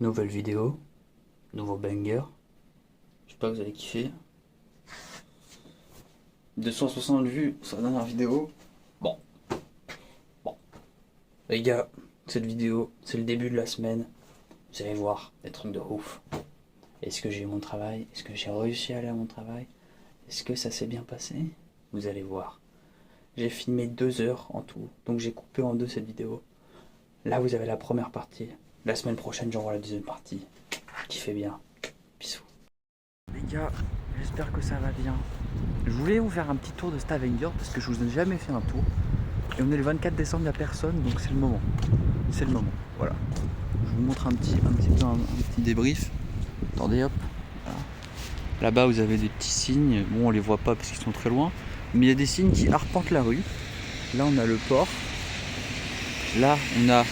Nouvelle vidéo, nouveau banger. J'espère que vous allez kiffer. 260 vues sur la dernière vidéo. Bon. Les gars, cette vidéo, c'est le début de la semaine. Vous allez voir des trucs de ouf. Est-ce que j'ai eu mon travail? Est-ce que j'ai réussi à aller à mon travail? Est-ce que ça s'est bien passé? Vous allez voir. J'ai filmé 2 heures en tout, donc j'ai coupé en deux cette vidéo. Là, vous avez la première partie. La semaine prochaine, j'envoie la deuxième partie. Kiffez bien. Bisous. Les gars, j'espère que ça va bien. Je voulais vous faire un petit tour de Stavanger parce que je vous ai jamais fait un tour. Et on est le 24 décembre, il n'y a personne, donc c'est le moment. C'est le moment, voilà. Je vous montre un petit débrief. Attendez, hop. Voilà. Là-bas, vous avez des petits signes. Bon, on les voit pas parce qu'ils sont très loin. Mais il y a des signes qui arpentent la rue. Là, on a le port. Là, on a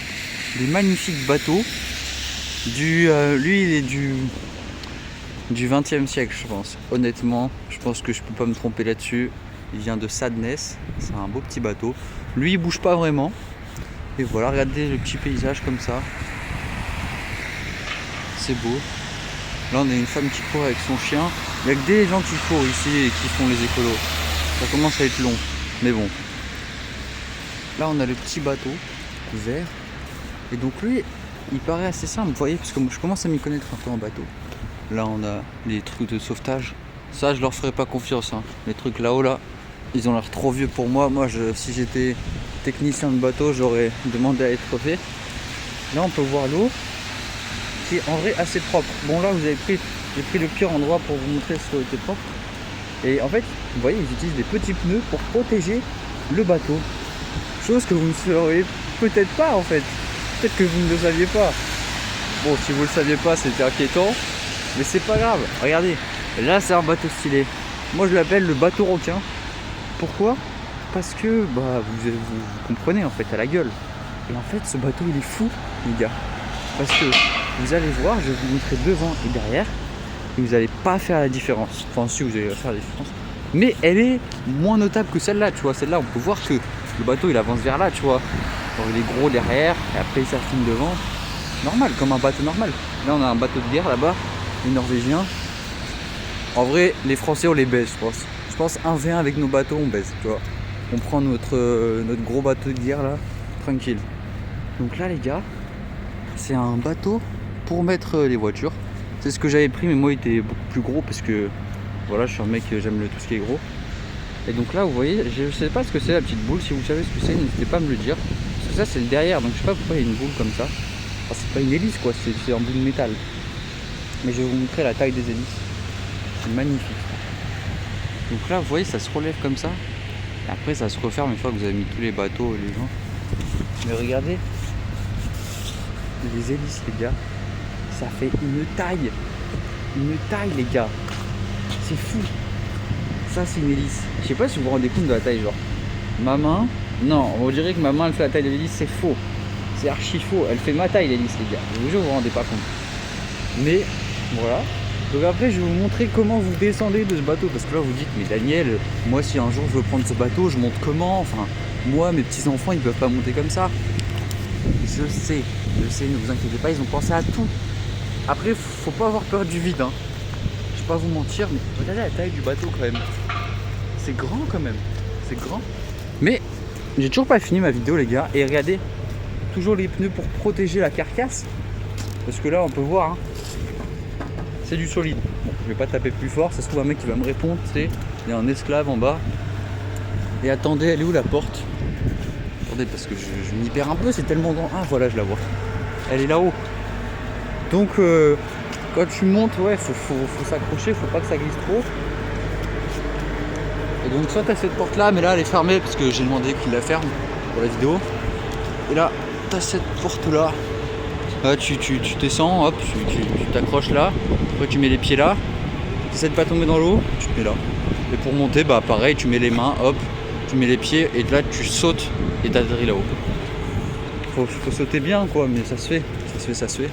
des magnifiques bateaux. Lui, il est du 20e siècle, je pense. Honnêtement, je pense que je peux pas me tromper là-dessus. Il vient de Sadness. C'est un beau petit bateau. Lui, il bouge pas vraiment. Et voilà, regardez le petit paysage comme ça. C'est beau. Là, on a une femme qui court avec son chien. Il n'y a que des gens qui courent ici et qui font les écolos. Ça commence à être long. Mais bon. Là, on a le petit bateau vert. Et donc lui, il paraît assez simple, vous voyez, parce que je commence à m'y connaître un peu en bateau. Là, on a les trucs de sauvetage. Ça, je leur ferai pas confiance. Hein. Les trucs là-haut, là, ils ont l'air trop vieux pour moi. Moi, si j'étais technicien de bateau, j'aurais demandé à être fait. Là, on peut voir l'eau, qui est en vrai assez propre. Bon, là, j'ai pris le pire endroit pour vous montrer ce qui était propre. Et en fait, vous voyez, ils utilisent des petits pneus pour protéger le bateau. Chose que vous ne sauriez peut-être pas, en fait. Peut-être que vous ne le saviez pas. Bon, si vous le saviez pas, c'était inquiétant. Mais c'est pas grave. Regardez, là, c'est un bateau stylé. Moi, je l'appelle le bateau requin. Pourquoi? Parce que, vous comprenez, en fait, à la gueule. Et en fait, ce bateau, il est fou, les gars. Parce que, vous allez voir, je vais vous montrer devant et derrière. Et vous n'allez pas faire la différence. Enfin, si, vous allez faire la différence. Mais elle est moins notable que celle-là, tu vois. Celle-là, on peut voir que le bateau, il avance vers là, tu vois. Alors, il est gros derrière, et après, il s'affine devant. Normal, comme un bateau normal. Là, on a un bateau de guerre, là-bas. Les Norvégiens. En vrai, les Français, on les baise, je pense. Je pense 1v1 avec nos bateaux, on baise, tu vois. On prend notre gros bateau de guerre, là, tranquille. Donc là, les gars, c'est un bateau pour mettre les voitures. C'est ce que j'avais pris, mais moi, il était beaucoup plus gros parce que, voilà, je suis un mec, j'aime tout ce qui est gros. Et donc là, vous voyez, je sais pas ce que c'est la petite boule. Si vous savez ce que c'est, n'hésitez pas à me le dire. Parce que ça, c'est le derrière, donc je sais pas pourquoi il y a une boule comme ça. Enfin, c'est pas une hélice, quoi, c'est un bout de métal. Mais je vais vous montrer la taille des hélices. C'est magnifique. Donc là, vous voyez, ça se relève comme ça. Et après, ça se referme une fois que vous avez mis tous les bateaux et les gens. Mais regardez, les hélices, les gars, ça fait une taille. Une taille, les gars. C'est fou. Ça, c'est une hélice. Je sais pas si vous vous rendez compte de la taille, genre. Ma main, non, on dirait que ma main, elle fait la taille de l'hélice, c'est faux. C'est archi faux. Elle fait ma taille, l'hélice, les gars. Je vous jure, vous vous rendez pas compte. Mais, voilà. Donc après, je vais vous montrer comment vous descendez de ce bateau. Parce que là, vous dites, mais Daniel, moi, si un jour je veux prendre ce bateau, je monte comment? Enfin, moi, mes petits-enfants, ils peuvent pas monter comme ça. Je sais, ne vous inquiétez pas, ils ont pensé à tout. Après, faut pas avoir peur du vide, hein. Je vais pas vous mentir, mais regardez la taille du bateau quand même. C'est grand quand même. C'est grand. Mais j'ai toujours pas fini ma vidéo, les gars. Et regardez, toujours les pneus pour protéger la carcasse. Parce que là, on peut voir, hein, c'est du solide. Bon, je vais pas taper plus fort. Ça se trouve un mec qui va me répondre. Il y a un esclave en bas. Et attendez, elle est où la porte? Attendez, parce que je m'y perds un peu. C'est tellement grand. Ah, voilà, je la vois. Elle est là-haut. Donc, quand tu montes, ouais, faut s'accrocher. Faut pas que ça glisse trop. Et donc soit t'as cette porte là, mais là elle est fermée parce que j'ai demandé qu'il la ferme pour la vidéo. Et là t'as cette porte là. Là tu descends, hop, tu t'accroches là. Après tu mets les pieds là. Tu essaies de pas tomber dans l'eau, tu te mets là. Et pour monter, pareil, tu mets les mains, hop, tu mets les pieds et là tu sautes et t'atterris là-haut. Faut sauter bien quoi, mais ça se fait. Ça se fait.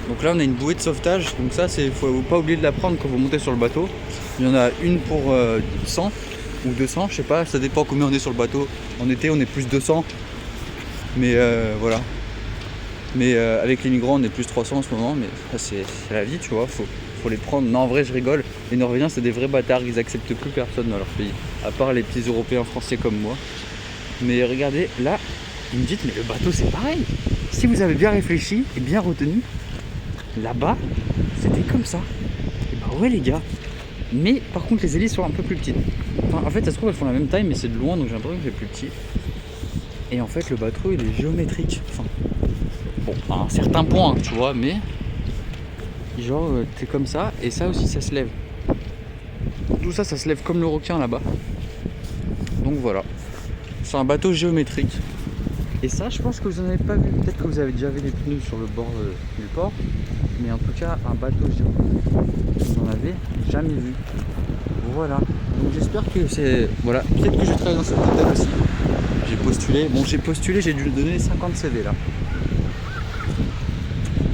Donc là on a une bouée de sauvetage, donc ça faut pas oublier de la prendre quand vous montez sur le bateau. Il y en a une pour 100 ou 200, je sais pas, ça dépend combien on est sur le bateau. En été on est plus 200, mais voilà. Mais avec les migrants on est plus 300 en ce moment, mais ça, c'est la vie, tu vois, faut les prendre. Non, en vrai je rigole, les Norvégiens c'est des vrais bâtards, ils acceptent plus personne dans leur pays, à part les petits Européens français comme moi. Mais regardez, là, vous me dites, mais le bateau c'est pareil. Si vous avez bien réfléchi et bien retenu, là-bas, c'était comme ça. Et bah ouais les gars. Mais par contre les hélices sont un peu plus petites. Enfin, en fait ça se trouve elles font la même taille mais c'est de loin donc j'ai l'impression que c'est plus petit. Et en fait le bateau il est géométrique. Enfin, bon, à un certain point, tu vois, mais genre t'es comme ça et ça aussi ça se lève. Tout ça se lève comme le requin là-bas. Donc voilà. C'est un bateau géométrique. Et ça je pense que vous n'en avez pas vu. Peut-être que vous avez déjà vu les pneus sur le bord du port. Mais en tout cas un bateau géométrique, vous n'en avez jamais vu. Voilà. Donc j'espère que c'est. Voilà. Peut-être que je travaille dans cette hôtel aussi. J'ai postulé. Bon j'ai postulé, j'ai dû donner 50 CV là.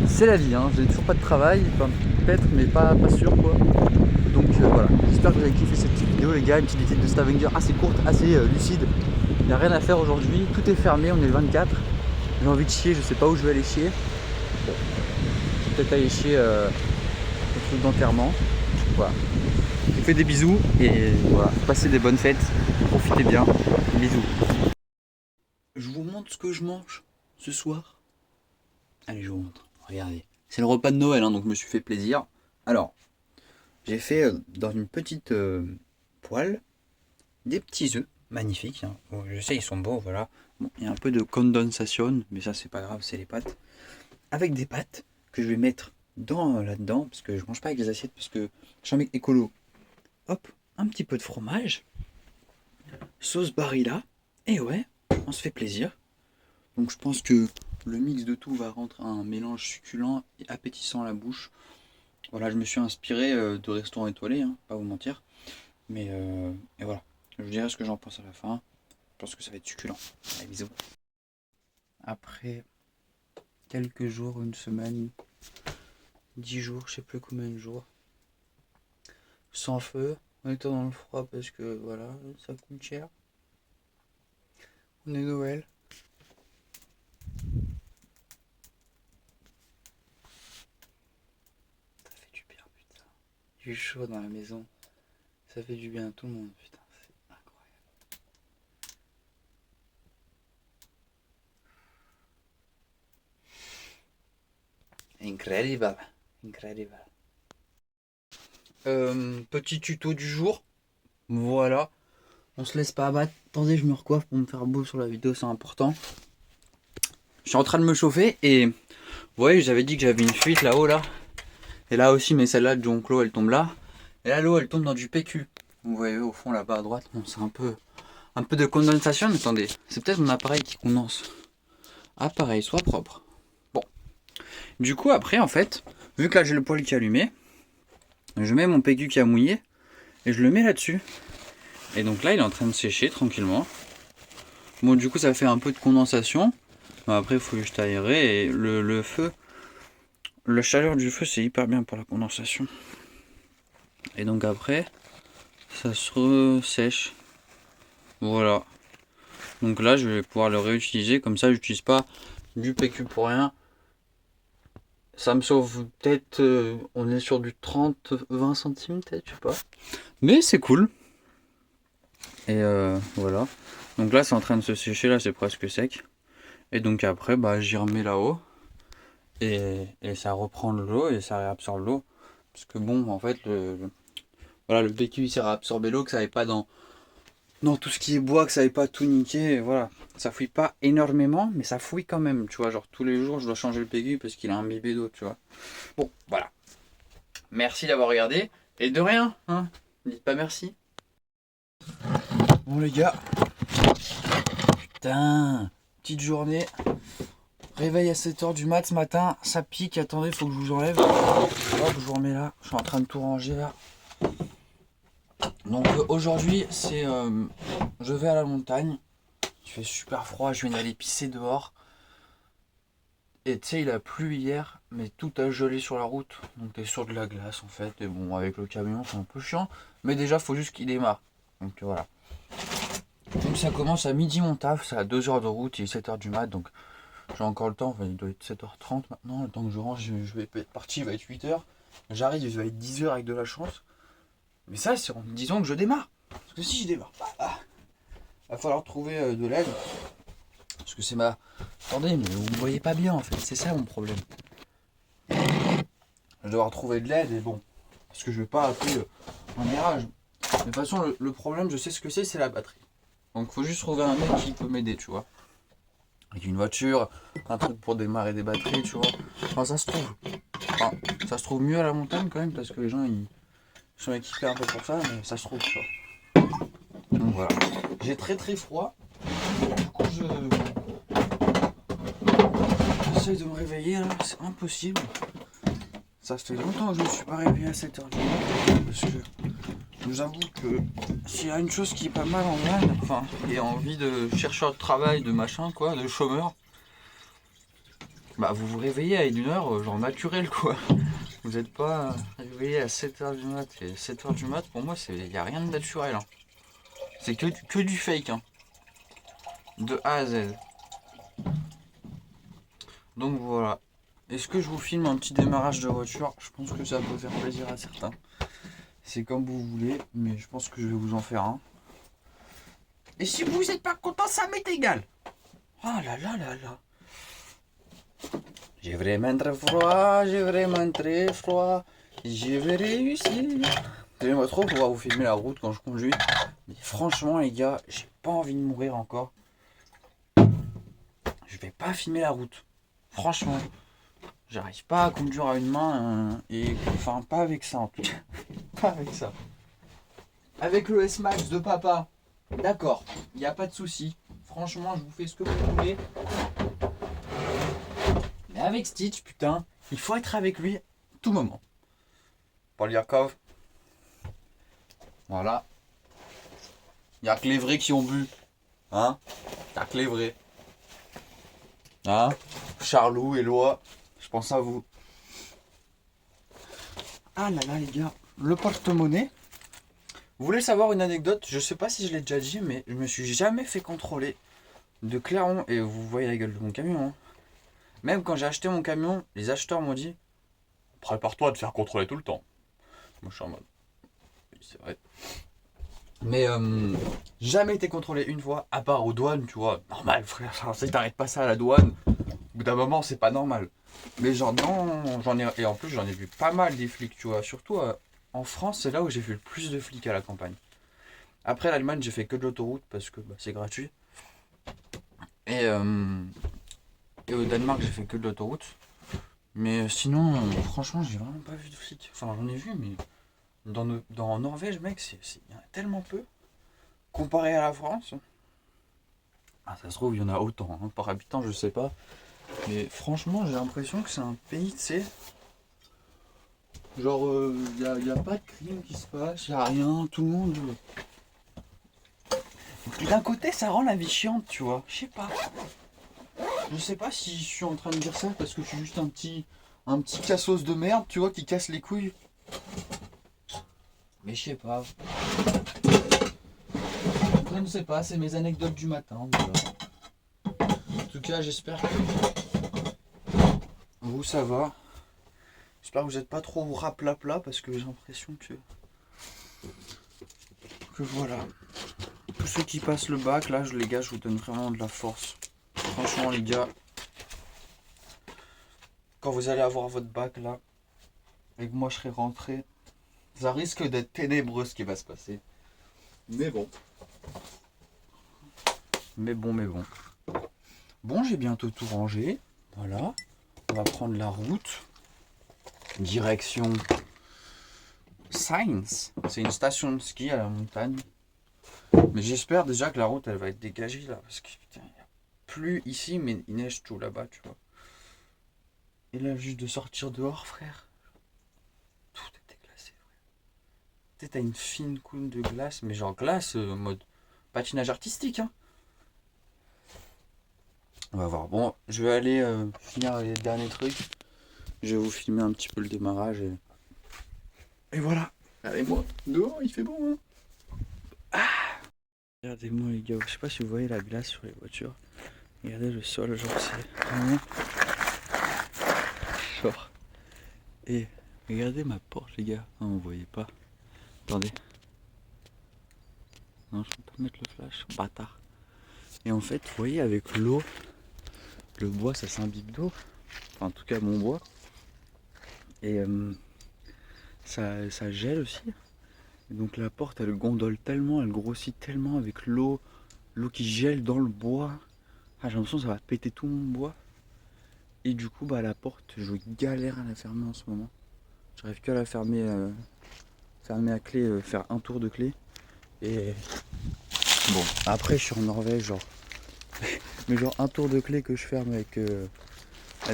C'est la vie, hein. J'ai toujours pas de travail, enfin, peut-être mais pas sûr quoi. Donc voilà. J'espère que vous avez kiffé cette petite vidéo les gars, une petite visite de Stavanger assez courte, assez lucide. Il n'y a rien à faire aujourd'hui, tout est fermé, on est le 24. J'ai envie de chier, je sais pas où je vais aller chier. Bon. Je vais peut-être aller chier au truc d'enterrement. Voilà. Je vous fais des bisous et voilà, passez des bonnes fêtes, profitez bien, bisous. Je vous montre ce que je mange ce soir. Allez, je vous montre, regardez. C'est le repas de Noël, hein, donc je me suis fait plaisir. Alors, j'ai fait dans une petite poêle des petits œufs, magnifiques. Hein. Bon, je sais, ils sont beaux, voilà. Bon, il y a un peu de condensation, mais ça c'est pas grave, c'est les pâtes. Avec des pâtes que je vais mettre là-dedans, parce que je mange pas avec les assiettes, parce que je suis un mec écolo. Hop, un petit peu de fromage, sauce Barilla, et ouais, on se fait plaisir. Donc je pense que le mix de tout va rendre un mélange succulent et appétissant à la bouche. Voilà, je me suis inspiré de restaurants étoilés, hein, pas vous mentir. Mais et voilà, je vous dirai ce que j'en pense à la fin. Je pense que ça va être succulent. Allez, bisous. Après quelques jours, une semaine, 10 jours, je sais plus combien de jours, sans feu, en étant dans le froid parce que voilà, ça coûte cher. On est Noël. Ça fait du bien, putain. Du chaud dans la maison. Ça fait du bien à tout le monde, putain. C'est incroyable. Incroyable. Petit tuto du jour. Voilà. On se laisse pas abattre. Attendez, je me recoiffe pour me faire beau sur la vidéo, c'est important. Je suis en train de me chauffer et vous voyez, j'avais dit que j'avais une fuite là-haut là. Et là aussi, mais celle-là de Jonclo, elle tombe là. Et là, l'eau, elle tombe dans du PQ. Vous voyez au fond là-bas à droite, bon, c'est un peu de condensation. Mais attendez, c'est peut-être mon appareil qui condense. Appareil, soit propre. Bon. Du coup, après, en fait, vu que là j'ai le poêle qui est allumé, je mets mon PQ qui a mouillé et je le mets là-dessus. Et donc là, il est en train de sécher tranquillement. Bon, du coup, ça fait un peu de condensation. Mais après, il faut juste aérer. Et le feu, la chaleur du feu, c'est hyper bien pour la condensation. Et donc après, ça se ressèche. Voilà. Donc là, je vais pouvoir le réutiliser. Comme ça, j'utilise pas du PQ pour rien. Ça me sauve peut-être, on est sur du 30-20 centimes peut-être, je sais pas. Mais c'est cool. Et voilà. Donc là, c'est en train de se sécher, là, c'est presque sec. Et donc après, bah, j'y remets là-haut. Et ça reprend de l'eau et ça réabsorbe l'eau. Parce que bon, en fait, voilà, le PQ, il sert à absorber l'eau, que ça n'aille pas dans tout ce qui est bois, que ça n'aille pas tout niquer. Voilà. Ça fouille pas énormément, mais ça fouille quand même. Tu vois, genre tous les jours, je dois changer le PQ parce qu'il a imbibé d'eau, tu vois. Bon, voilà. Merci d'avoir regardé. Et de rien, hein. Dites pas merci. Bon les gars. Putain. Petite journée. Réveil à 7h du mat ce matin. Ça pique. Attendez, faut que je vous enlève. Hop, je vous remets là. Je suis en train de tout ranger là. Donc aujourd'hui, c'est... je vais à la montagne. Il fait super froid. Je viens d'aller pisser dehors. Et tu sais, il a plu hier, mais tout a gelé sur la route. Donc t'es sur de la glace en fait. Et bon, avec le camion, c'est un peu chiant. Mais déjà, faut juste qu'il démarre. Donc voilà. Donc ça commence à midi mon taf. C'est à 2h de route. Il est 7h du mat. Donc J'ai encore le temps, enfin, il doit être 7h30 maintenant, le temps que je range, je vais être parti, il va être 8h. J'arrive, il va être 10h avec de la chance. Mais ça, c'est en me disant que je démarre. Parce que si je démarre pas, va falloir trouver de l'aide. Parce que c'est ma... Attendez, mais vous me voyez pas bien en fait, c'est ça mon problème. Je vais devoir trouver de l'aide et bon. Parce que je vais pas appeler un mirage. De toute façon, le problème, je sais ce que c'est la batterie. Donc faut juste trouver un mec qui peut m'aider, tu vois. Avec une voiture, un truc pour démarrer des batteries, tu vois. Enfin, ça se trouve. Enfin, ça se trouve mieux à la montagne quand même, parce que les gens, ils sont équipés un peu pour ça, mais ça se trouve, tu vois. Donc voilà. J'ai très très froid. Du coup, j'essaie de me réveiller, là. C'est impossible. Ça fait longtemps que je ne me suis pas réveillé à 7h du matin, parce que je vous avoue que s'il y a une chose qui est pas mal en mal, enfin, et envie de chercheur de travail, de machin, quoi, de chômeur, bah vous vous réveillez à 1h, genre naturel, quoi. Vous n'êtes pas réveillé à 7h du mat. Et 7h du mat, pour moi, il n'y a rien de naturel. Hein. C'est que du fake, hein. De A à Z. Donc voilà. Est-ce que je vous filme un petit démarrage de voiture? Je pense que ça peut faire plaisir à certains. C'est comme vous voulez, mais je pense que je vais vous en faire un. Et si vous n'êtes pas content, ça m'est égal. Oh là là là là. J'ai vraiment très froid, j'ai vraiment très froid. Je vais réussir. J'aimerais trop pouvoir vous filmer la route quand je conduis. Mais franchement les gars, j'ai pas envie de mourir encore. Je vais pas filmer la route. Franchement. J'arrive pas à conduire à une main et enfin pas avec ça en tout cas. Pas avec ça. Avec le S-Max de papa, d'accord, il n'y a pas de souci. Franchement, je vous fais ce que vous voulez. Mais avec Stitch, putain, il faut être avec lui tout moment. Poliakov. Voilà. Il n'y a que les vrais qui ont bu. Hein? Il n'y a que les vrais. Hein? Charlot, Éloi, je pense à vous. Ah là là les gars, le porte-monnaie. Vous voulez savoir une anecdote? Je sais pas si je l'ai déjà dit, mais je me suis jamais fait contrôler de Clermont. Et vous voyez la gueule de mon camion. Hein. Même quand j'ai acheté mon camion, les acheteurs m'ont dit prépare-toi à te faire contrôler tout le temps. Moi je suis en mode oui, c'est vrai. Mais jamais été contrôlé une fois, à part aux douanes, tu vois. Normal frère, si t'arrêtes pas ça à la douane, au bout d'un moment c'est pas normal. Mais genre non, j'en ai. Et en plus j'en ai vu pas mal des flics, tu vois. Surtout en France, c'est là où j'ai vu le plus de flics à la campagne. Après l'Allemagne, j'ai fait que de l'autoroute parce que bah, c'est gratuit. Et au Danemark, j'ai fait que de l'autoroute. Mais sinon, franchement, j'ai vraiment pas vu de flics. Enfin, j'en ai vu, mais dans Norvège, mec, il y en a tellement peu. Comparé à la France. Ah, ça se trouve, il y en a autant. Hein. Par habitant, je sais pas. Mais franchement, j'ai l'impression que c'est un pays, tu sais. Genre, y a pas de crime qui se passe, y a rien, tout le monde. D'un côté, ça rend la vie chiante, tu vois. Je sais pas. Je sais pas si je suis en train de dire ça parce que je suis juste un petit cassos de merde, tu vois, qui casse les couilles. Mais je sais pas. Je ne sais pas, c'est mes anecdotes du matin. Voilà. En tout cas, j'espère que vous, ça va. J'espère que vous n'êtes pas trop raplapla parce que j'ai l'impression que voilà. Tous ceux qui passent le bac, là, les gars, je vous donne vraiment de la force. Franchement, les gars, quand vous allez avoir votre bac, là, et que moi, je serai rentré, ça risque d'être ténébreux ce qui va se passer. Mais bon. Mais bon. Bon, j'ai bientôt tout rangé. Voilà. On va prendre la route. Direction Science. C'est une station de ski à la montagne. Mais j'espère déjà que la route, elle va être dégagée, là. Parce que, putain, il n'y a plus ici, mais il neige tout là-bas, tu vois. Et là, juste de sortir dehors, frère. Tout était glacé, frère. Tu sais, t'as une fine couche de glace, mais genre glace, mode patinage artistique, hein. On va voir. Bon, je vais aller finir les derniers trucs. Je vais vous filmer un petit peu le démarrage. Et voilà. Allez, moi, dehors, il fait bon, hein. Ah, regardez-moi, les gars. Je sais pas si vous voyez la glace sur les voitures. Regardez le sol, genre c'est vraiment... Genre... Et regardez ma porte les gars. Ah, vous voyez pas. Attendez. Non, je peux pas mettre le flash, bâtard. Et en fait, vous voyez, avec l'eau, le bois ça s'imbibe d'eau. Enfin, en tout cas mon bois. Et ça gèle aussi. Et donc la porte elle gondole tellement, elle grossit tellement avec l'eau qui gèle dans le bois. Ah, j'ai l'impression que ça va péter tout mon bois. Et du coup bah la porte je galère à la fermer en ce moment. J'arrive qu'à la fermer, fermer à clé, faire un tour de clé. Et bon après je suis en Norvège genre. Mais genre un tour de clé que je ferme avec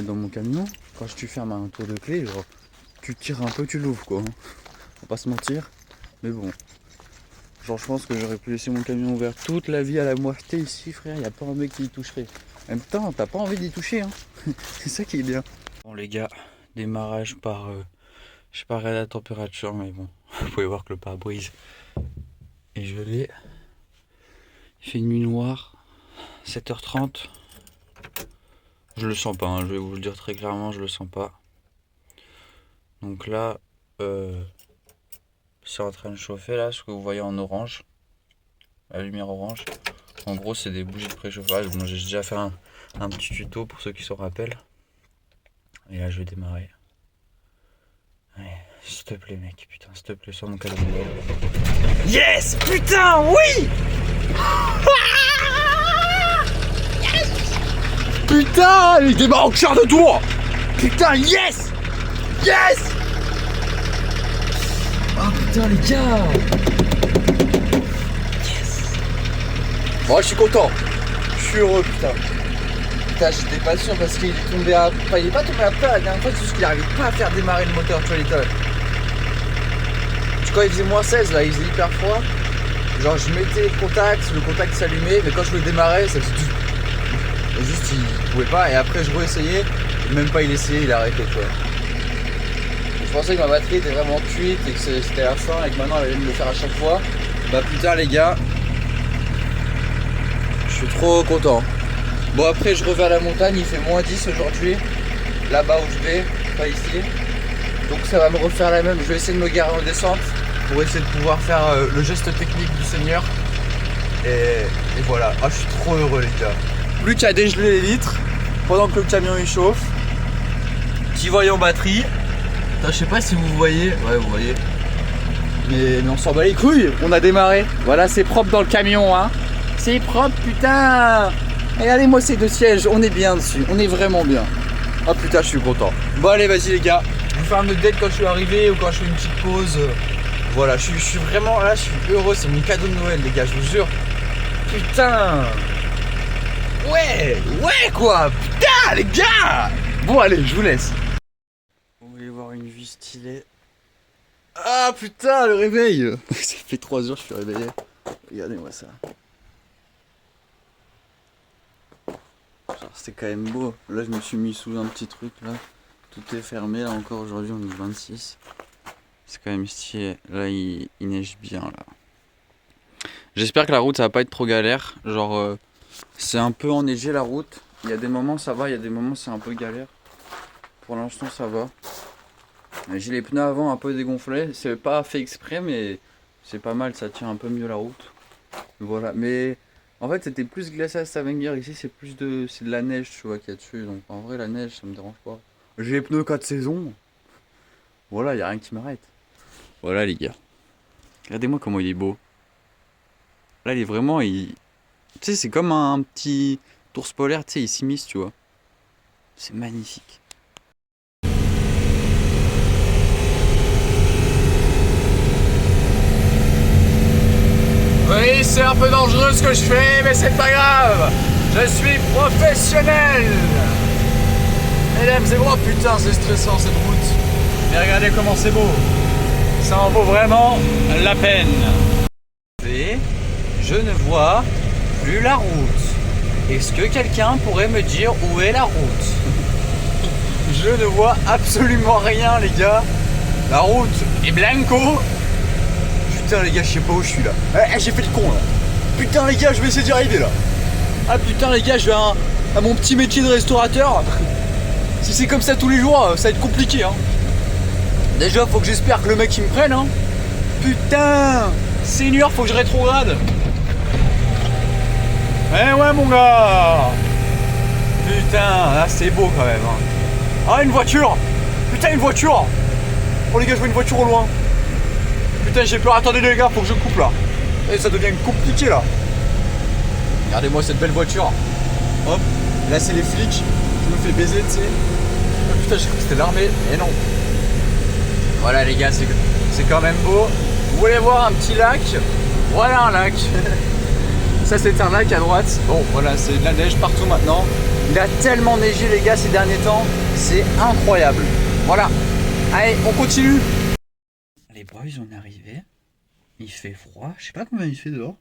dans mon camion, quand tu fermes un tour de clé, genre tu tires un peu, tu l'ouvres quoi. On va pas se mentir. Mais bon. Genre je pense que j'aurais pu laisser mon camion ouvert toute la vie à la moitié ici frère, y a pas un mec qui y toucherait. En même temps, t'as pas envie d'y toucher hein. C'est ça qui est bien. Bon les gars, démarrage par je sais pas la température mais bon, vous pouvez voir que le pare-brise est gelé. Il fait une nuit noire, 7h30. Je le sens pas, hein. Je vais vous le dire très clairement, je le sens pas. Donc là, c'est en train de chauffer là, ce que vous voyez en orange, la lumière orange. En gros, c'est des bougies de préchauffage. Bon, j'ai déjà fait un petit tuto pour ceux qui s'en rappellent. Et là, je vais démarrer. Allez, s'il te plaît, mec, putain, s'il te plaît, sur mon cadeau. Yes, putain, oui. Putain, il démarre en quart de tour. Putain, yes. Yes. Oh putain les gars. Yes. Bon, je suis content. Je suis heureux putain. Putain, j'étais pas sûr parce qu'il est tombé à... Enfin, il est pas tombé à plat la dernière fois, c'est juste qu'il arrivait pas à faire démarrer le moteur, tu vois l'état. Quand il faisait moins 16 là, il faisait hyper froid. Genre je mettais le contact s'allumait, mais quand je le démarrais, ça faisait tout. Et juste il pouvait pas, et après je réessayais, même pas il essayait, il a arrêté tu vois. Je pensais que ma batterie était vraiment cuite et que c'était la fin et que maintenant elle allait me le faire à chaque fois. Bah putain les gars, je suis trop content. Bon après je reviens à la montagne, il fait moins 10 aujourd'hui, là-bas où je vais, pas ici. Donc ça va me refaire la même, je vais essayer de me garer en descente pour essayer de pouvoir faire le geste technique du Seigneur. Et voilà, ah, je suis trop heureux les gars. Plus qu'à dégeler les vitres pendant que le camion il chauffe. Petit voyant batterie. Putain, je sais pas si vous voyez, ouais vous voyez. Mais on s'en bat les couilles, on a démarré. Voilà, c'est propre dans le camion hein. C'est propre putain. Regardez-moi ces deux sièges, on est bien dessus, on est vraiment bien. Ah putain, je suis content. Bon allez, vas-y les gars. Je vais faire un update quand je suis arrivé ou quand je fais une petite pause. Voilà, je suis vraiment là, je suis heureux, c'est mon cadeau de Noël les gars, je vous jure. Putain. Ouais quoi. Putain les gars. Bon allez, je vous laisse. Vous voulez voir une vue stylée. Ah putain, le réveil. Ça fait 3 heures que je suis réveillé. Regardez-moi ça. C'était quand même beau. Là je me suis mis sous un petit truc là. Tout est fermé là encore aujourd'hui, on est le 26. C'est quand même stylé. Là il neige bien là. J'espère que la route ça va pas être trop galère. Genre c'est un peu enneigé la route. Il y a des moments ça va, il y a des moments c'est un peu galère. Pour l'instant ça va. J'ai les pneus avant un peu dégonflés. C'est pas fait exprès mais c'est pas mal, ça tient un peu mieux la route. Voilà, mais en fait c'était plus glacé à Stavanger. Ici c'est plus de la neige tu vois qu'il y a dessus. Donc en vrai la neige ça me dérange pas. J'ai les pneus 4 saisons. Voilà, il n'y a rien qui m'arrête. Voilà les gars. Regardez-moi comment il est beau. Là il est vraiment... Tu sais c'est comme un petit ours polaire, tu sais il s'immisce tu vois. C'est magnifique. Oui c'est un peu dangereux ce que je fais mais c'est pas grave. Je suis professionnel. Mesdames et oh putain c'est stressant cette route. Mais regardez comment c'est beau. Ça en vaut vraiment la peine. Et je ne vois plus la route. Est-ce que quelqu'un pourrait me dire où est la route? Je ne vois absolument rien les gars. La route est blanco. Putain les gars je sais pas où je suis là. J'ai fait le con là. Putain les gars je vais essayer d'y arriver là. Ah putain les gars je vais à mon petit métier de restaurateur. Si c'est comme ça tous les jours, ça va être compliqué. Hein. Déjà, faut que j'espère que le mec il me prenne. Hein. Putain, Seigneur, faut que je rétrograde. Eh ouais, mon gars. Putain, là c'est beau quand même. Hein. Ah, une voiture. Putain, une voiture. Oh les gars, je vois une voiture au loin. Putain, j'ai peur. Attendez les gars, faut que je coupe là. Et ça devient compliqué là. Regardez-moi cette belle voiture. Hop, là c'est les flics. Je me fais baiser, tu sais. Oh, putain, j'ai cru que c'était l'armée. Et non. Voilà les gars, c'est quand même beau. Vous voulez voir un petit lac? Voilà un lac. Ça c'est un lac à droite. Bon voilà, c'est de la neige partout maintenant. Il a tellement neigé les gars ces derniers temps. C'est incroyable. Voilà. Allez, on continue. Les boys, on est arrivés. Il fait froid. Je sais pas combien il fait dehors.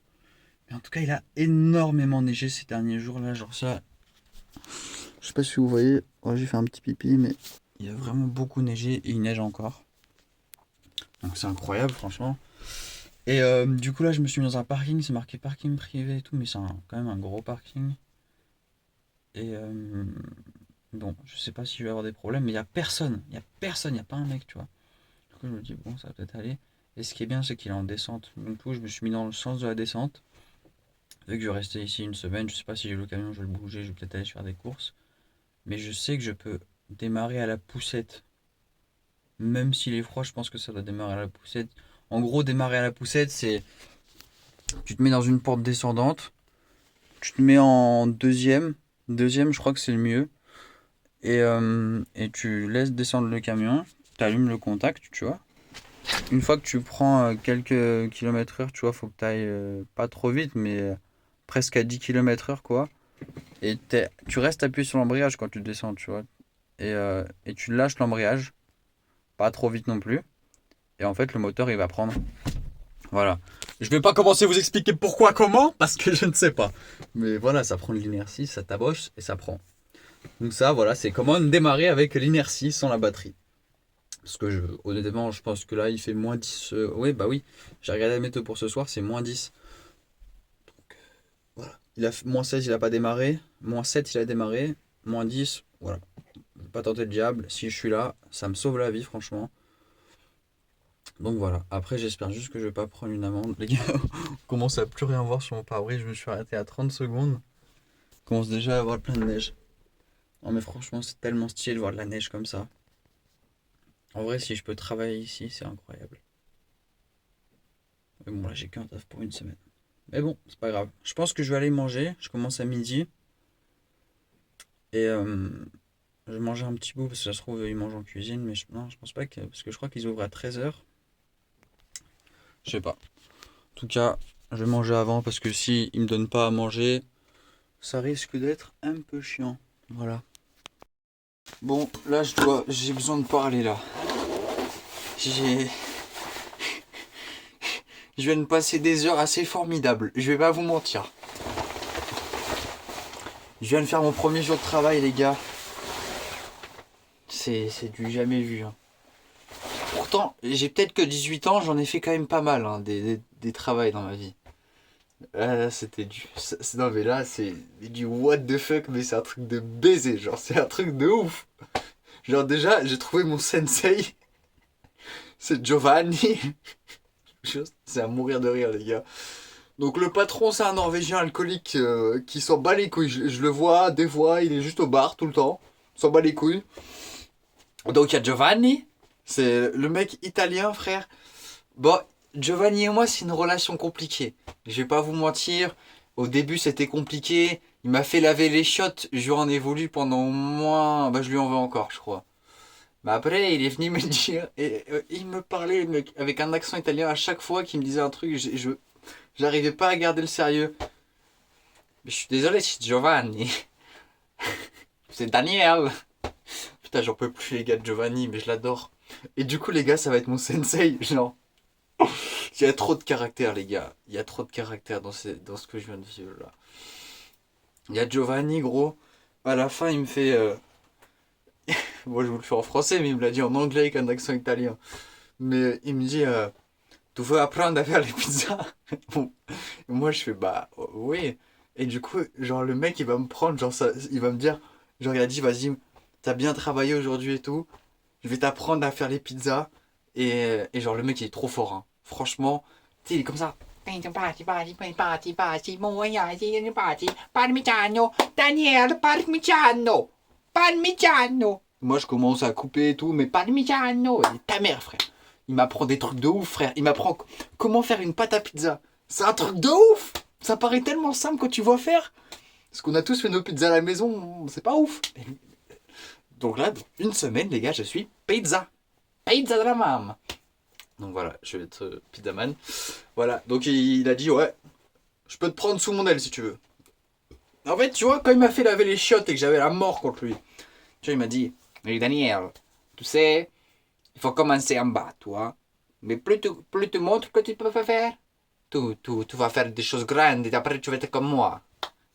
Mais en tout cas, il a énormément neigé ces derniers jours là. Genre ça. Je sais pas si vous voyez. Ouais, j'ai fait un petit pipi, mais il a vraiment beaucoup neigé et il neige encore. Donc c'est incroyable, franchement. Et du coup, là, je me suis mis dans un parking. C'est marqué parking privé et tout, mais c'est quand même un gros parking. Et bon, je sais pas si je vais avoir des problèmes, mais il y a personne. Il y a personne, il n'y a pas un mec, tu vois. Du coup, je me dis, bon, ça va peut-être aller. Et ce qui est bien, c'est qu'il est en descente. Du coup, je me suis mis dans le sens de la descente. Vu que je vais rester ici une semaine, je sais pas si j'ai le camion, je vais le bouger, je vais peut-être aller faire des courses. Mais je sais que je peux démarrer à la poussette. Même s'il est froid, je pense que ça doit démarrer à la poussette. En gros, démarrer à la poussette, c'est... Tu te mets dans une porte descendante. Tu te mets en deuxième. Deuxième, je crois que c'est le mieux. Et tu laisses descendre le camion. Tu allumes le contact, tu vois. Une fois que tu prends quelques kilomètres heure, tu vois, faut que tu ailles pas trop vite, mais presque à 10 km/h, quoi. Et tu restes appuyé sur l'embrayage quand tu descends, tu vois. Et tu lâches l'embrayage. Pas trop vite non plus. Et en fait, le moteur, il va prendre. Voilà. Je vais pas commencer à vous expliquer pourquoi, comment, parce que je ne sais pas. Mais voilà, ça prend de l'inertie, ça taboche et ça prend. Donc ça, voilà, c'est comment démarrer avec l'inertie sans la batterie. Parce que honnêtement, je pense que là, il fait moins 10. Oui, bah oui. J'ai regardé la météo pour ce soir, c'est moins 10. Donc, voilà. Il a moins 16, il a pas démarré. Moins 7, il a démarré. Moins 10, voilà. Pas tenter le diable. Si je suis là, ça me sauve la vie, franchement. Donc voilà. Après, j'espère juste que je vais pas prendre une amende. Les gars, on commence à plus rien voir sur mon pare-brise. Je me suis arrêté à 30 secondes. On commence déjà à avoir plein de neige. Non mais franchement, c'est tellement stylé de voir de la neige comme ça. En vrai, si je peux travailler ici, c'est incroyable. Mais bon, là, j'ai qu'un taf pour une semaine. Mais bon, c'est pas grave. Je pense que je vais aller manger. Je commence à midi. Et je vais manger un petit bout parce que ça se trouve, ils mangent en cuisine. Mais non, je pense pas que. Parce que je crois qu'ils ouvrent à 13h. Je sais pas. En tout cas, je vais manger avant parce que si ils me donnent pas à manger, ça risque d'être un peu chiant. Voilà. Bon, là, j'ai besoin de parler là. Je viens de passer des heures assez formidables, je vais pas vous mentir. Je viens de faire mon premier jour de travail, les gars. C'est du jamais vu. Hein. Pourtant, j'ai peut-être que 18 ans, j'en ai fait quand même pas mal, hein, des travails dans ma vie. Là, c'était du... Non mais là, c'est du what the fuck, mais c'est un truc de baiser, genre, c'est un truc de ouf. Genre déjà, j'ai trouvé mon sensei, c'est Giovanni. C'est à mourir de rire, les gars. Donc le patron, c'est un Norvégien alcoolique qui s'en bat les couilles. Je le vois des fois, il est juste au bar tout le temps. S'en bat les couilles. Donc il y a Giovanni. C'est le mec italien, frère. Bon, Giovanni et moi, c'est une relation compliquée. Je vais pas vous mentir. Au début, c'était compliqué. Il m'a fait laver les chiottes. Je lui en ai voulu pendant au moins... Bah, je lui en veux encore, je crois. Mais après, il est venu me dire... Et il me parlait avec un accent italien à chaque fois qu'il me disait un truc. J'arrivais pas à garder le sérieux. Mais je suis désolé, c'est Giovanni. C'est Daniel. Putain, j'en peux plus, les gars de Giovanni, mais je l'adore. Et du coup, les gars, ça va être mon sensei. Genre, il y a trop de caractère, les gars. Il y a trop de caractère dans ce que je viens de vivre là. Il y a Giovanni, gros. À la fin, il me fait. Moi, je vous le fais en français, mais il me l'a dit en anglais avec un accent italien. Mais il me dit tu veux apprendre à faire les pizzas? Bon. Moi, je fais bah oui. Et du coup, genre, le mec, il va me prendre, genre, ça, il va me dire, genre, il a dit, vas-y, t'as bien travaillé aujourd'hui et tout, je vais t'apprendre à faire les pizzas. Et genre, le mec, il est trop fort, hein. Franchement, tu sais, il est comme ça. Parmigiano, Daniel, parmigiano, parmigiano. Moi, je commence à couper et tout, mais parmigiano, il est ta mère, frère. Il m'apprend des trucs de ouf, frère. Il m'apprend comment faire une pâte à pizza. C'est un truc de ouf. Ça paraît tellement simple quand tu vois faire. Parce qu'on a tous fait nos pizzas à la maison, c'est pas ouf. Donc là, dans une semaine, les gars, je suis pizza. Pizza de la mam. Donc voilà, je vais être pizzaman. Voilà, donc il a dit, ouais, je peux te prendre sous mon aile si tu veux. En fait, tu vois, quand il m'a fait laver les chiottes et que j'avais la mort contre lui, tu vois, il m'a dit, mais Daniel, tu sais, il faut commencer en bas, toi. Mais plus tu montres que tu peux faire, tu vas faire des choses grandes et après tu vas être comme moi.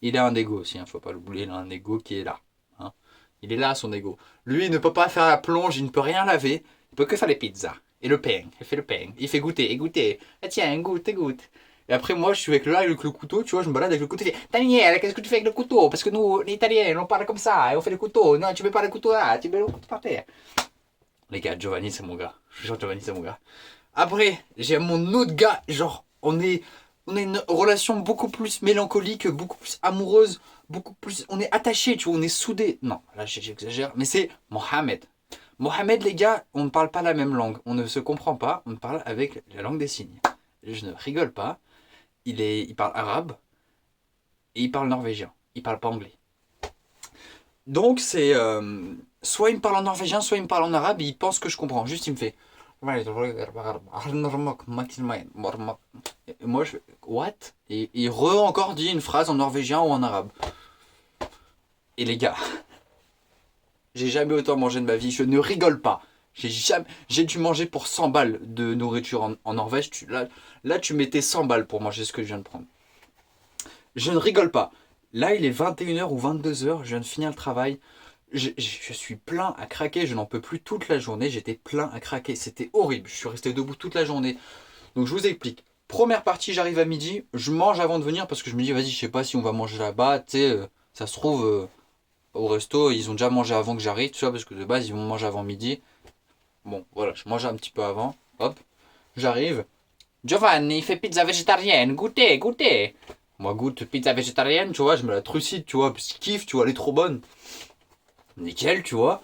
Il a un ego aussi, hein, faut pas l'oublier, il a un ego qui est là. Hein. Il est là, son ego. Lui, il ne peut pas faire la plonge, il ne peut rien laver, il peut que faire les pizzas. Et le pain, il fait le pain. Il fait goûter, et goûter. Ah tiens, goûte, goûte. Et après, moi, je suis avec le couteau, tu vois, je me balade avec le couteau. Je dis, Daniel, qu'est-ce que tu fais avec le couteau? Parce que nous, les Italiens, on parle comme ça, et on fait le couteau. Non, tu mets pas le couteau là, tu mets le couteau par terre. Les gars, Giovanni, c'est mon gars. Je jure, Giovanni, c'est mon gars. Après, j'ai mon autre gars, genre, on a une relation beaucoup plus mélancolique, beaucoup plus amoureuse, beaucoup plus. On est attachés, tu vois, on est soudés. Non, là, j'exagère, mais c'est Mohamed. Mohamed, les gars, on ne parle pas la même langue. On ne se comprend pas, on parle avec la langue des signes. Je ne rigole pas. Il parle arabe et il parle norvégien. Il parle pas anglais. Donc, c'est. Soit il me parle en norvégien, soit il me parle en arabe et il pense que je comprends. Juste, il me fait. Et moi, je fais. What? Et il encore dit une phrase en norvégien ou en arabe. Et les gars, j'ai jamais autant mangé de ma vie. Je ne rigole pas. J'ai dû manger pour 100 balles de nourriture en Norvège. Là, tu mettais 100 balles pour manger ce que je viens de prendre. Je ne rigole pas. Là, il est 21h ou 22h. Je viens de finir le travail. Je suis plein à craquer. Je n'en peux plus toute la journée. J'étais plein à craquer. C'était horrible. Je suis resté debout toute la journée. Donc, je vous explique. Première partie, j'arrive à midi. Je mange avant de venir parce que je me dis, vas-y, je sais pas si on va manger là-bas. Tu sais, ça se trouve, au resto, ils ont déjà mangé avant que j'arrive. Tu vois, parce que de base, ils vont manger avant midi. Bon, voilà, je mange un petit peu avant. Hop, j'arrive. Giovanni, il fait pizza végétarienne. Goûtez, goûtez. Moi, goûte pizza végétarienne, tu vois, je me la trucide, tu vois, parce qu'il kiffe, tu vois, elle est trop bonne. Nickel, tu vois.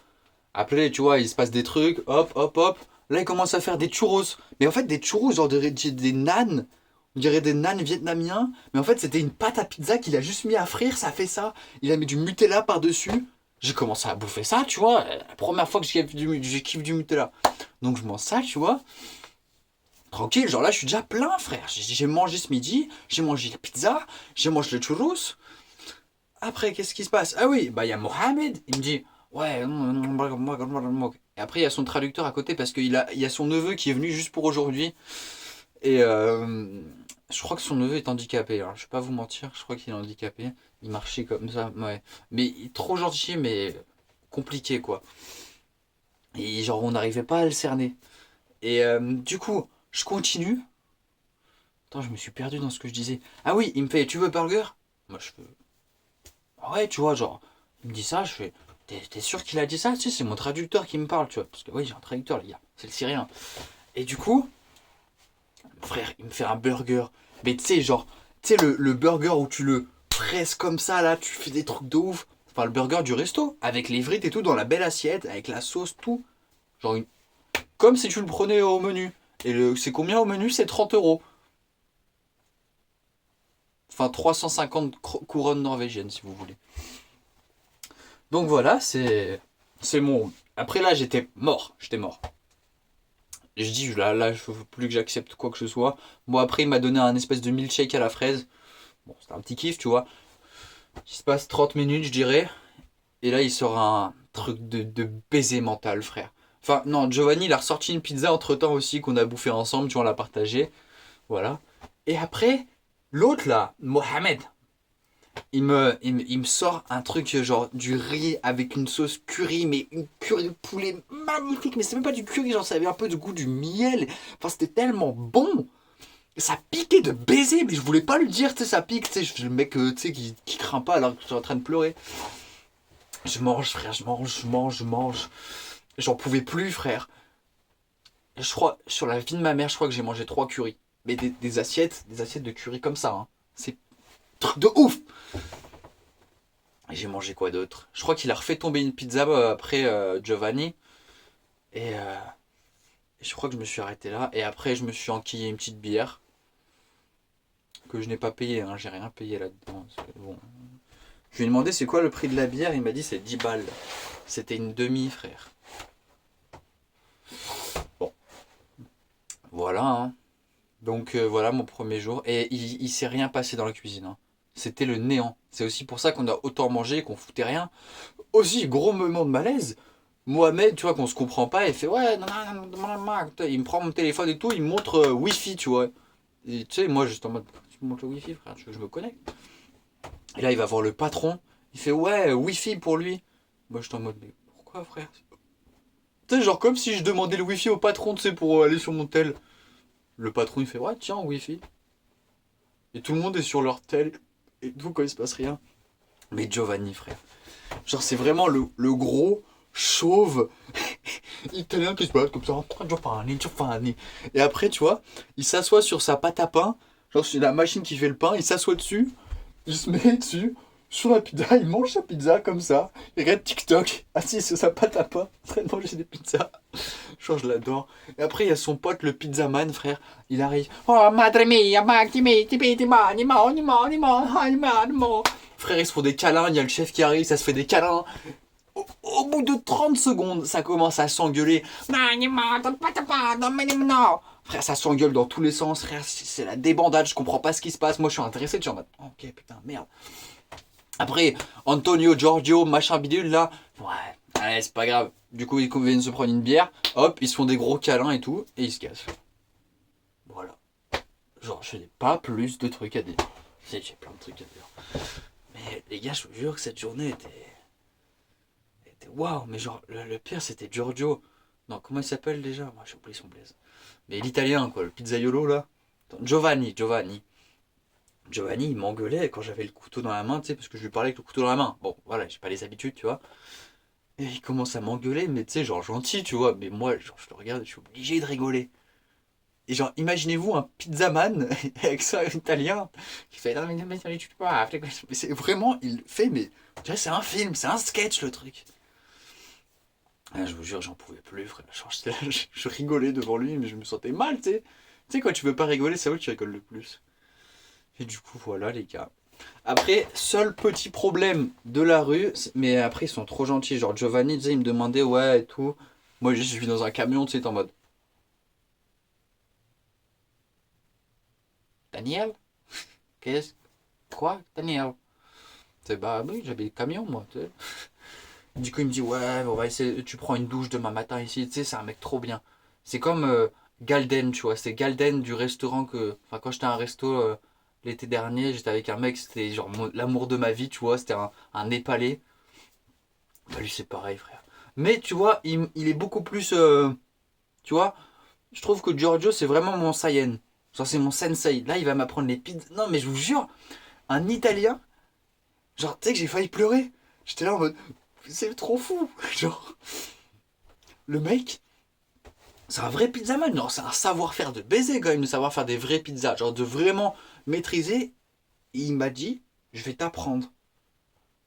Après, tu vois, il se passe des trucs, hop, hop, hop. Là, il commence à faire des churros. Mais en fait, des churros, genre des nanes. On dirait des nanes vietnamiens. Mais en fait, c'était une pâte à pizza qu'il a juste mis à frire, ça fait ça. Il a mis du Nutella par-dessus. J'ai commencé à bouffer ça, tu vois. La première fois que j'ai kiffé du Nutella. Donc, je mange ça, tu vois. Tranquille, genre là, je suis déjà plein, frère. J'ai mangé ce midi, j'ai mangé la pizza, j'ai mangé le churros. Après, qu'est-ce qui se passe? Ah oui, bah il y a Mohamed, il me dit, ouais, et après, il y a son traducteur à côté parce il y a son neveu qui est venu juste pour aujourd'hui. Et je crois que son neveu est handicapé. Alors, je vais pas vous mentir, je crois qu'il est handicapé. Il marchait comme ça, ouais. Mais il est trop gentil, mais compliqué, quoi. Et genre, on n'arrivait pas à le cerner. Et du coup, je continue. Attends, je me suis perdu dans ce que je disais. Ah oui, il me fait, tu veux burger? Moi, je fais, ah ouais, tu vois, genre, il me dit ça, je fais, t'es sûr qu'il a dit ça? Tu sais, c'est mon traducteur qui me parle, tu vois. Parce que oui, j'ai un traducteur, les gars, c'est le syrien. Et du coup, frère, il me fait un burger. Mais tu sais, genre, tu sais, le burger où tu le presses comme ça, là, tu fais des trucs de ouf. Enfin, le burger du resto, avec les frites et tout, dans la belle assiette, avec la sauce, tout. Genre, comme si tu le prenais au menu. Et c'est combien au menu? C'est 30 euros. Enfin, 350 couronnes norvégiennes, si vous voulez. Donc voilà, c'est mon. Après là, j'étais mort. J'étais mort. Et je dis, là, je veux plus que j'accepte quoi que ce soit. Bon, après, il m'a donné un espèce de milkshake à la fraise. Bon, c'était un petit kiff, tu vois. Il se passe 30 minutes, je dirais. Et là, il sort un truc de baiser mental, frère. Enfin, non, Giovanni, il a ressorti une pizza entre temps aussi qu'on a bouffé ensemble, tu vois, on l'a partagé. Voilà. Et après, l'autre là, Mohamed, il me sort un truc genre du riz avec une sauce curry, mais une curry poulet magnifique. Mais c'est même pas du curry, genre ça avait un peu de goût du miel. Enfin, c'était tellement bon. Ça piquait de baiser, mais je voulais pas lui dire, tu sais, ça pique, tu sais, je suis le mec, tu sais, qui craint pas alors que je suis en train de pleurer. Je mange, frère, je mange. J'en pouvais plus, frère. Je crois, sur la vie de ma mère, je crois que j'ai mangé 3 currys. Mais des assiettes de curry comme ça, hein. C'est truc de ouf. Et j'ai mangé quoi d'autre? Je crois qu'il a refait tomber une pizza après Giovanni. Et je crois que je me suis arrêté là. Et après, je me suis enquillé une petite bière. Que je n'ai pas payé, hein. J'ai rien payé là-dedans. Bon. Je lui ai demandé c'est quoi le prix de la bière. Il m'a dit c'est 10 balles. C'était une demi, frère. Bon. Voilà, hein. Donc voilà mon premier jour. Et il s'est rien passé dans la cuisine, hein. C'était le néant. C'est aussi pour ça qu'on a autant mangé, qu'on foutait rien. Aussi, gros moment de malaise. Mohamed, tu vois, qu'on se comprend pas, il fait ouais, non, non, non, non, non, non. Il me prend mon téléphone et tout, il me montre Wi-Fi, tu vois. Et tu sais, moi, juste en mode, tu me montres le Wi-Fi, frère, je me connecte. Et là, il va voir le patron. Il fait ouais, Wi-Fi pour lui. Moi, je suis en mode, mais pourquoi, frère? Tu sais, genre comme si je demandais le Wi-Fi au patron, tu sais, pour aller sur mon tel. Le patron, il fait ouais, tiens, Wi-Fi. Et tout le monde est sur leur tel. Et tout, quand il se passe rien. Mais Giovanni, frère. Genre, c'est vraiment le gros chauve italien qui se balade comme ça. Giovanni, Giovanni. Et après, tu vois, il s'assoit sur sa pâte à pain. Genre, c'est la machine qui fait le pain. Il s'assoit dessus. Il se met dessus. Sur la pizza. Il mange sa pizza comme ça. Il regarde TikTok. Assis sur sa pâte à pain. En train de manger des pizzas. Genre, je l'adore. Et après, il y a son pote, le pizzaman, frère. Il arrive. Oh, madre mia, frère, ils se font des câlins. Il y a le chef qui arrive. Ça se fait des câlins. Au bout de 30 secondes, ça commence à s'engueuler. Frère, ça s'engueule dans tous les sens. Frère, c'est la débandade. Je comprends pas ce qui se passe. Moi, je suis intéressé. Je suis en mode, ok, putain, merde. Après, Antonio, Giorgio, machin bidule, là. Ouais, allez, c'est pas grave. Du coup, ils viennent se prendre une bière. Hop, ils se font des gros câlins et tout. Et ils se cassent. Voilà. Genre, je n'ai pas plus de trucs à dire. Si, j'ai plein de trucs à dire. Mais les gars, je vous jure que cette journée était waouh, mais genre, le pire c'était Giorgio. Non, comment il s'appelle déjà? Moi j'ai oublié son blaze. Mais l'italien, quoi, le pizzaiolo là. Giovanni. Giovanni, il m'engueulait quand j'avais le couteau dans la main, tu sais, parce que je lui parlais avec le couteau dans la main. Bon, voilà, j'ai pas les habitudes, tu vois. Et il commence à m'engueuler, mais tu sais, genre gentil, tu vois. Mais moi, genre, je le regarde, je suis obligé de rigoler. Et genre, imaginez-vous un pizzaman avec ça, un italien, qui fait non, mais tu peux pas. Mais c'est vraiment, il fait, mais je dirais, c'est un film, c'est un sketch le truc. Ah, je vous jure, j'en pouvais plus, frère. Genre, je rigolais devant lui, mais je me sentais mal, tu sais. Tu sais, quand tu veux pas rigoler, c'est où tu rigoles le plus. Et du coup, voilà, les gars. Après, seul petit problème de la rue, mais après, ils sont trop gentils. Genre, Giovanni, tu sais, il me demandait, ouais, et tout. Moi, je suis dans un camion, tu sais, t'es en mode. Daniel? Qu'est-ce? Quoi, Daniel? C'est bah oui, j'avais le camion, moi, tu sais. Du coup, il me dit, ouais, on va essayer, tu prends une douche demain matin ici, tu sais, c'est un mec trop bien. C'est comme Galden, tu vois, c'est Galden du restaurant que. Enfin, quand j'étais à un resto l'été dernier, j'étais avec un mec, c'était genre l'amour de ma vie, tu vois, c'était un Népalais. Bah, lui, c'est pareil, frère. Mais tu vois, il est beaucoup plus. Tu vois, je trouve que Giorgio, c'est vraiment mon Saiyan. Genre, c'est mon sensei. Là, il va m'apprendre les pizzas. Non, mais je vous jure, un Italien, genre, tu sais que j'ai failli pleurer. J'étais là en mode, c'est trop fou. Genre, le mec, c'est un vrai pizzaman. Non, c'est un savoir-faire de baiser quand même, de savoir faire des vraies pizzas. Genre, de vraiment maîtriser. Et il m'a dit, je vais t'apprendre.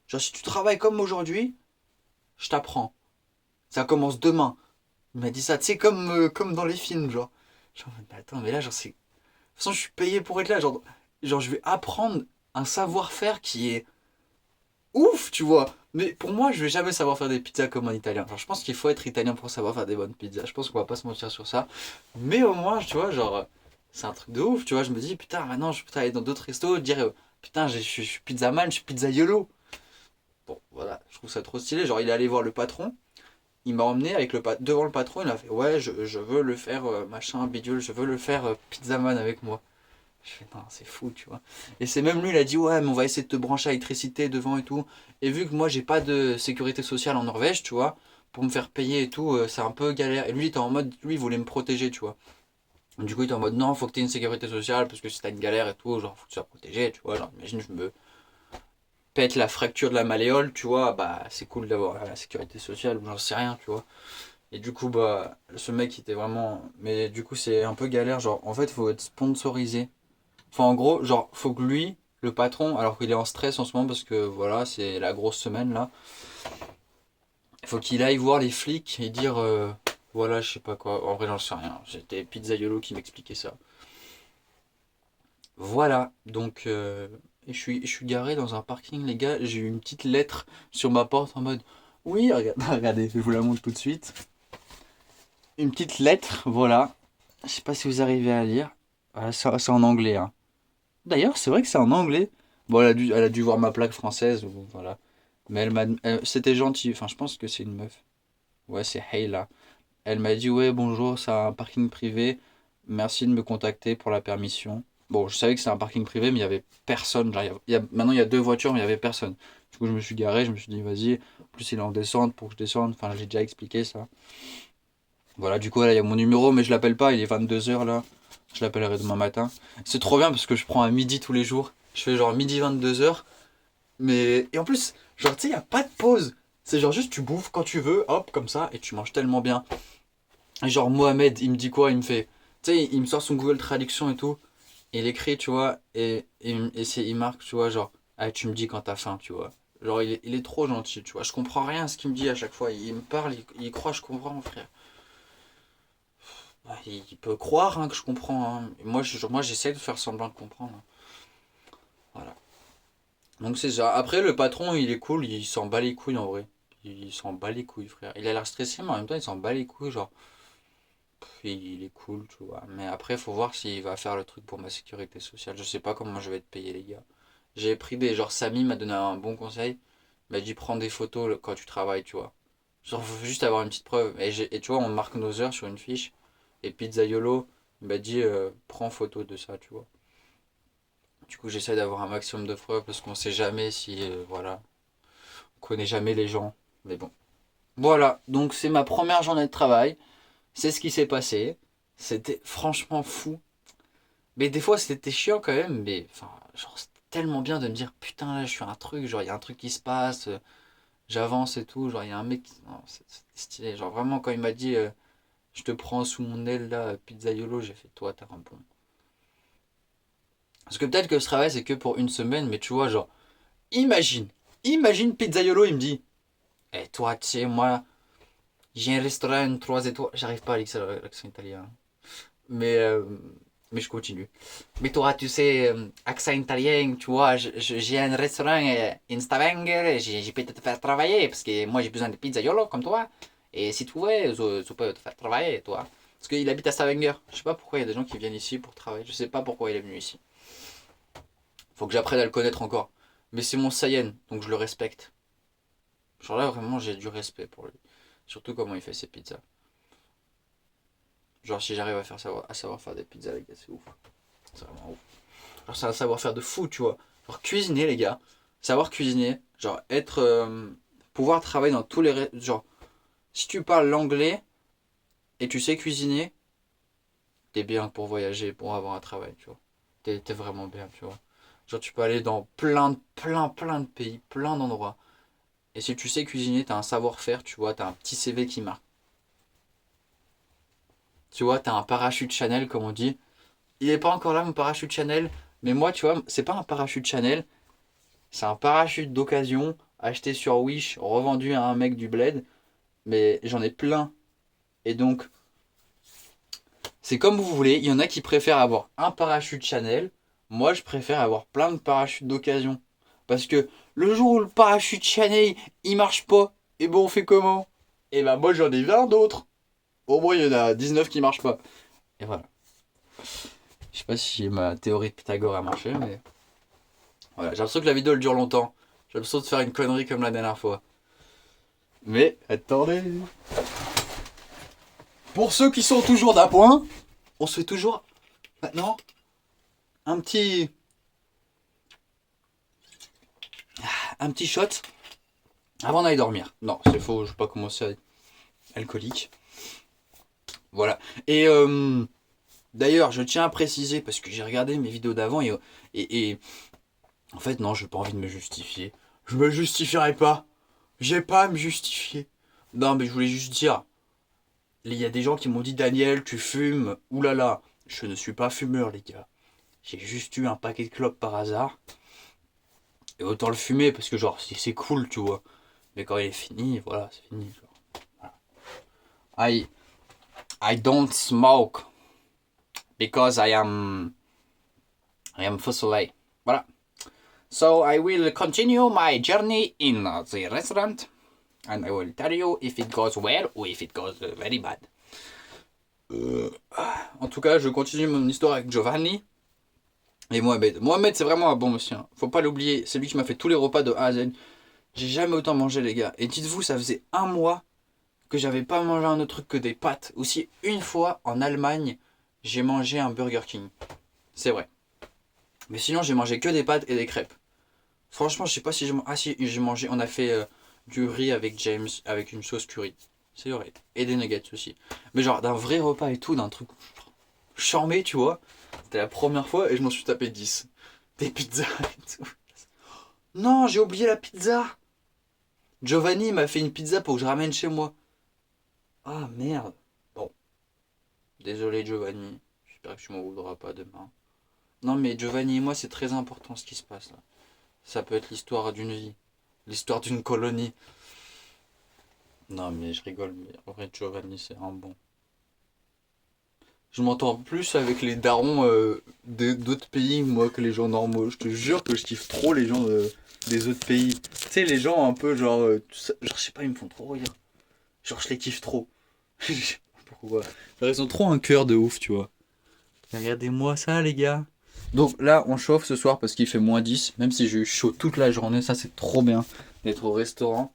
Genre, si tu travailles comme aujourd'hui, je t'apprends. Ça commence demain. Il m'a dit ça, tu sais, comme dans les films, genre. Genre, mais attends, mais là, genre, c'est. De toute façon, je suis payé pour être là. Genre, je vais apprendre un savoir-faire qui est ouf, tu vois. Mais pour moi, je vais jamais savoir faire des pizzas comme un italien. Genre, je pense qu'il faut être italien pour savoir faire des bonnes pizzas. Je pense qu'on va pas se mentir sur ça. Mais au moins, tu vois, genre, c'est un truc de ouf, tu vois. Je me dis, putain, maintenant, je peux aller dans d'autres restos, dire, putain, je suis pizzaman, je suis pizzaiolo. Bon, voilà, je trouve ça trop stylé. Genre, il est allé voir le patron. Il m'a emmené avec devant le patron. Il a fait, ouais, je veux le faire, machin, bidule, je veux le faire pizzaman avec moi. Je fais non, c'est fou, tu vois. Et c'est même lui, il a dit ouais, mais on va essayer de te brancher à l'électricité devant et tout. Et vu que moi j'ai pas de sécurité sociale en Norvège, tu vois, pour me faire payer et tout, c'est un peu galère. Et lui, il était en mode, lui, il voulait me protéger, tu vois. Du coup, il était en mode non, faut que tu aies une sécurité sociale parce que si t'as une galère et tout, genre, faut que tu sois protégé, tu vois. Genre, imagine, je me pète la fracture de la malléole, tu vois, bah, c'est cool d'avoir la sécurité sociale ou j'en sais rien, tu vois. Et du coup, bah, ce mec, il était vraiment. Mais du coup, c'est un peu galère, genre, en fait, faut être sponsorisé. Enfin, en gros, genre, faut que lui, le patron, alors qu'il est en stress en ce moment parce que voilà, c'est la grosse semaine là, faut qu'il aille voir les flics et dire voilà, je sais pas quoi. En vrai, j'en sais rien. C'était Pizzaiolo qui m'expliquait ça. Voilà, donc et je suis garé dans un parking, les gars. J'ai eu une petite lettre sur ma porte en mode oui, regardez, je vous la montre tout de suite. Une petite lettre, voilà. Je sais pas si vous arrivez à lire. Voilà, c'est en anglais, hein. D'ailleurs, c'est vrai que c'est en anglais. Bon, elle a dû voir ma plaque française, ou voilà. Mais c'était gentil. Enfin, je pense que c'est une meuf. Ouais, c'est Hayla. Elle m'a dit, ouais, bonjour, c'est un parking privé. Merci de me contacter pour la permission. Bon, je savais que c'est un parking privé, mais il y avait personne. Genre, maintenant, il y a deux voitures, mais il y avait personne. Du coup, je me suis garé, je me suis dit, vas-y. En plus, il est en descente pour que je descende. Enfin, j'ai déjà expliqué ça. Voilà, du coup, là, il y a mon numéro, mais je l'appelle pas. Il est 22 h là. Je l'appellerai demain matin. C'est trop bien parce que je prends à midi tous les jours. Je fais genre midi 22 h. Mais. Et en plus, genre, tu sais, il n'y a pas de pause. C'est genre juste tu bouffes quand tu veux, hop, comme ça, et tu manges tellement bien. Et genre, Mohamed, il me dit quoi? Il me fait. Tu sais, il me sort son Google Traduction et tout. Et il écrit, tu vois, il marque, tu vois, genre, ah, tu me dis quand t'as faim, tu vois. Genre, il est trop gentil, tu vois. Je comprends rien à ce qu'il me dit à chaque fois. Il me parle, il croit, je comprends, frère. Il peut croire hein, que je comprends. Hein. Et moi, j'essaie de faire semblant de comprendre. Hein. Voilà. Donc c'est ça. Après, le patron, il est cool, il s'en bat les couilles en vrai. Il s'en bat les couilles, frère. Il a l'air stressé, mais en même temps, il s'en bat les couilles, genre. Il est cool, tu vois. Mais après, faut voir s'il va faire le truc pour ma sécurité sociale. Je sais pas comment je vais être payé, les gars. J'ai pris des. Genre, Samy m'a donné un bon conseil. Il m'a dit prends des photos quand tu travailles, tu vois. Genre, faut juste avoir une petite preuve. Et tu vois, on marque nos heures sur une fiche. Et Pizzaiolo, il m'a dit prends photo de ça, tu vois. Du coup, j'essaie d'avoir un maximum de preuves parce qu'on sait jamais si. Voilà. On connaît jamais les gens. Mais bon. Voilà. Donc, c'est ma première journée de travail. C'est ce qui s'est passé. C'était franchement fou. Mais des fois, c'était chiant quand même. Mais enfin, genre, c'était tellement bien de me dire putain, là, je suis un truc. Genre, il y a un truc qui se passe. J'avance et tout. Genre, il y a un mec. Non, c'était stylé. Genre, vraiment, quand il m'a dit je te prends sous mon aile là, Pizzaiolo, j'ai fait toi, t'as un bon. Parce que peut-être que ce travail, c'est que pour une semaine. Mais tu vois, genre, imagine. Imagine Pizzaiolo, il me dit eh, toi, tu sais, moi, j'ai un restaurant 3 étoiles. J'arrive pas à l'accent italien. Mais, euh, mais je continue. Mais toi, tu sais, accent italien, tu vois, j'ai un restaurant in Stavanger, j'ai peut-être te faire travailler, parce que moi j'ai besoin de pizzaiolo comme toi. Et si tu veux, je peux te faire travailler, toi. Parce qu'il habite à Stavanger. Je sais pas pourquoi il y a des gens qui viennent ici pour travailler. Je sais pas pourquoi il est venu ici. Faut que j'apprenne à le connaître encore. Mais c'est mon Saiyan, donc je le respecte. Genre là, vraiment, j'ai du respect pour lui. Surtout comment il fait ses pizzas. Genre, si j'arrive à savoir faire des pizzas, les gars, c'est ouf. C'est vraiment ouf. Genre, c'est un savoir-faire de fou, tu vois. Genre, cuisiner, les gars. Savoir cuisiner. Genre, être. Pouvoir travailler dans tous les. Genre, si tu parles l'anglais et tu sais cuisiner, t'es bien pour voyager, pour avoir un travail, tu vois. T'es vraiment bien, tu vois. Genre, tu peux aller dans plein de pays, plein d'endroits. Et si tu sais cuisiner, t'as un savoir-faire, tu vois, t'as un petit CV qui marque. Tu vois, t'as un parachute Chanel, comme on dit. Il est pas encore là, mon parachute Chanel. Mais moi, tu vois, c'est pas un parachute Chanel. C'est un parachute d'occasion, acheté sur Wish, revendu à un mec du bled. Mais j'en ai plein. Et donc, c'est comme vous voulez. Il y en a qui préfèrent avoir un parachute Chanel. Moi, je préfère avoir plein de parachutes d'occasion. Parce que le jour où le parachute Chanel, il marche pas, et bon, on fait comment? Et ben, moi, j'en ai 20 d'autres. Au moins, il y en a 19 qui marchent pas. Et voilà. Je sais pas si ma théorie de Pythagore a marché, mais voilà. J'ai l'impression que la vidéo elle dure longtemps. J'ai l'impression de faire une connerie comme la dernière fois. Mais attendez. Pour ceux qui sont toujours d'appoint, on se fait toujours maintenant un petit shot avant d'aller dormir. Non, c'est faux, je vais pas commencer à être alcoolique. Voilà. Et D'ailleurs, je tiens à préciser, parce que j'ai regardé mes vidéos d'avant et en fait, non, j'ai pas envie de me justifier. Je me justifierai pas. J'ai pas à me justifier. Non, mais je voulais juste dire, il y a des gens qui m'ont dit, Daniel, tu fumes. Ouh là là, je ne suis pas fumeur, les gars. J'ai juste eu un paquet de clopes par hasard. Et autant le fumer, parce que genre, c'est cool, tu vois. Mais quand il est fini, voilà, c'est fini. Genre. Voilà. I don't smoke because I am fossilé. Voilà. So I will continue my journey in the restaurant and I will tell you if it goes well or if it goes very bad. En tout cas, je continue mon histoire avec Giovanni et Mohamed. Mohamed, c'est vraiment un bon monsieur. Faut pas l'oublier. C'est lui qui m'a fait tous les repas de A à Z. J'ai jamais autant mangé, les gars. Et dites-vous, ça faisait un mois que j'avais pas mangé un autre truc que des pâtes. Aussi, une fois en Allemagne, j'ai mangé un Burger King. C'est vrai. Mais sinon, j'ai mangé que des pâtes et des crêpes. Franchement, je sais pas si j'ai... Ah si, j'ai mangé... On a fait du riz avec James, avec une sauce curry. C'est vrai. Et des nuggets aussi. Mais genre, d'un vrai repas et tout, d'un truc charmé, tu vois. C'était la première fois et je m'en suis tapé 10. Des pizzas et tout. Non, j'ai oublié la pizza. Giovanni m'a fait une pizza pour que je ramène chez moi. Ah merde. Bon. Désolé Giovanni. J'espère que tu m'en voudras pas demain. Non mais Giovanni et moi, c'est très important ce qui se passe là. Ça peut être l'histoire d'une vie. L'histoire d'une colonie. Non mais je rigole, mais en vrai Giovanni c'est un bon. Je m'entends plus avec les darons d'autres pays, moi, que les gens normaux. Je te jure que je kiffe trop les gens des autres pays. Tu sais, les gens un peu genre... genre, je sais pas, ils me font trop rire. Genre, je les kiffe trop. Je sais pas pourquoi. Genre, ils ont trop un cœur de ouf, tu vois. Regardez-moi ça, les gars. Donc là, on chauffe ce soir parce qu'il fait -10. Même si j'ai eu chaud toute la journée, ça c'est trop bien d'être au restaurant.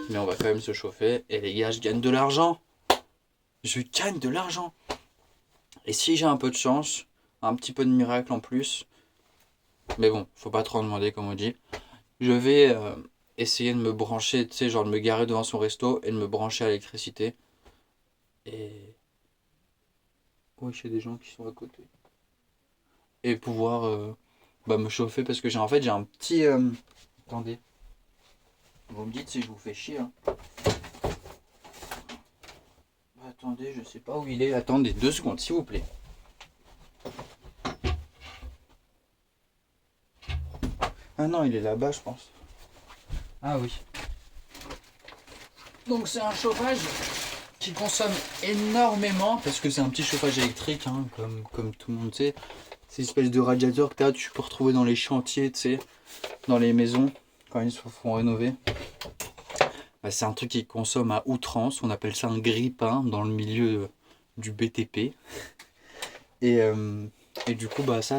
Mais on va quand même se chauffer. Et les gars, je gagne de l'argent. Je gagne de l'argent. Et si j'ai un peu de chance, un petit peu de miracle en plus, mais bon, faut pas trop en demander comme on dit, je vais essayer de me brancher, tu sais, genre de me garer devant son resto et de me brancher à l'électricité. Et... Oui, j'ai des gens qui sont à côté. Et pouvoir me chauffer parce que j'ai en fait j'ai un petit... Attendez. Vous me dites si je vous fais chier. Hein. Attendez, je sais pas où il est. Attendez 2 secondes, s'il vous plaît. Ah non, il est là-bas, je pense. Ah oui. Donc c'est un chauffage qui consomme énormément parce que c'est un petit chauffage électrique, hein, comme tout le monde sait. C'est une espèce de radiateur que tu peux retrouver dans les chantiers, tu sais, dans les maisons quand ils se font rénover. Bah, c'est un truc qui consomme à outrance. On appelle ça un grille-pain dans le milieu du BTP. Et du coup, bah ça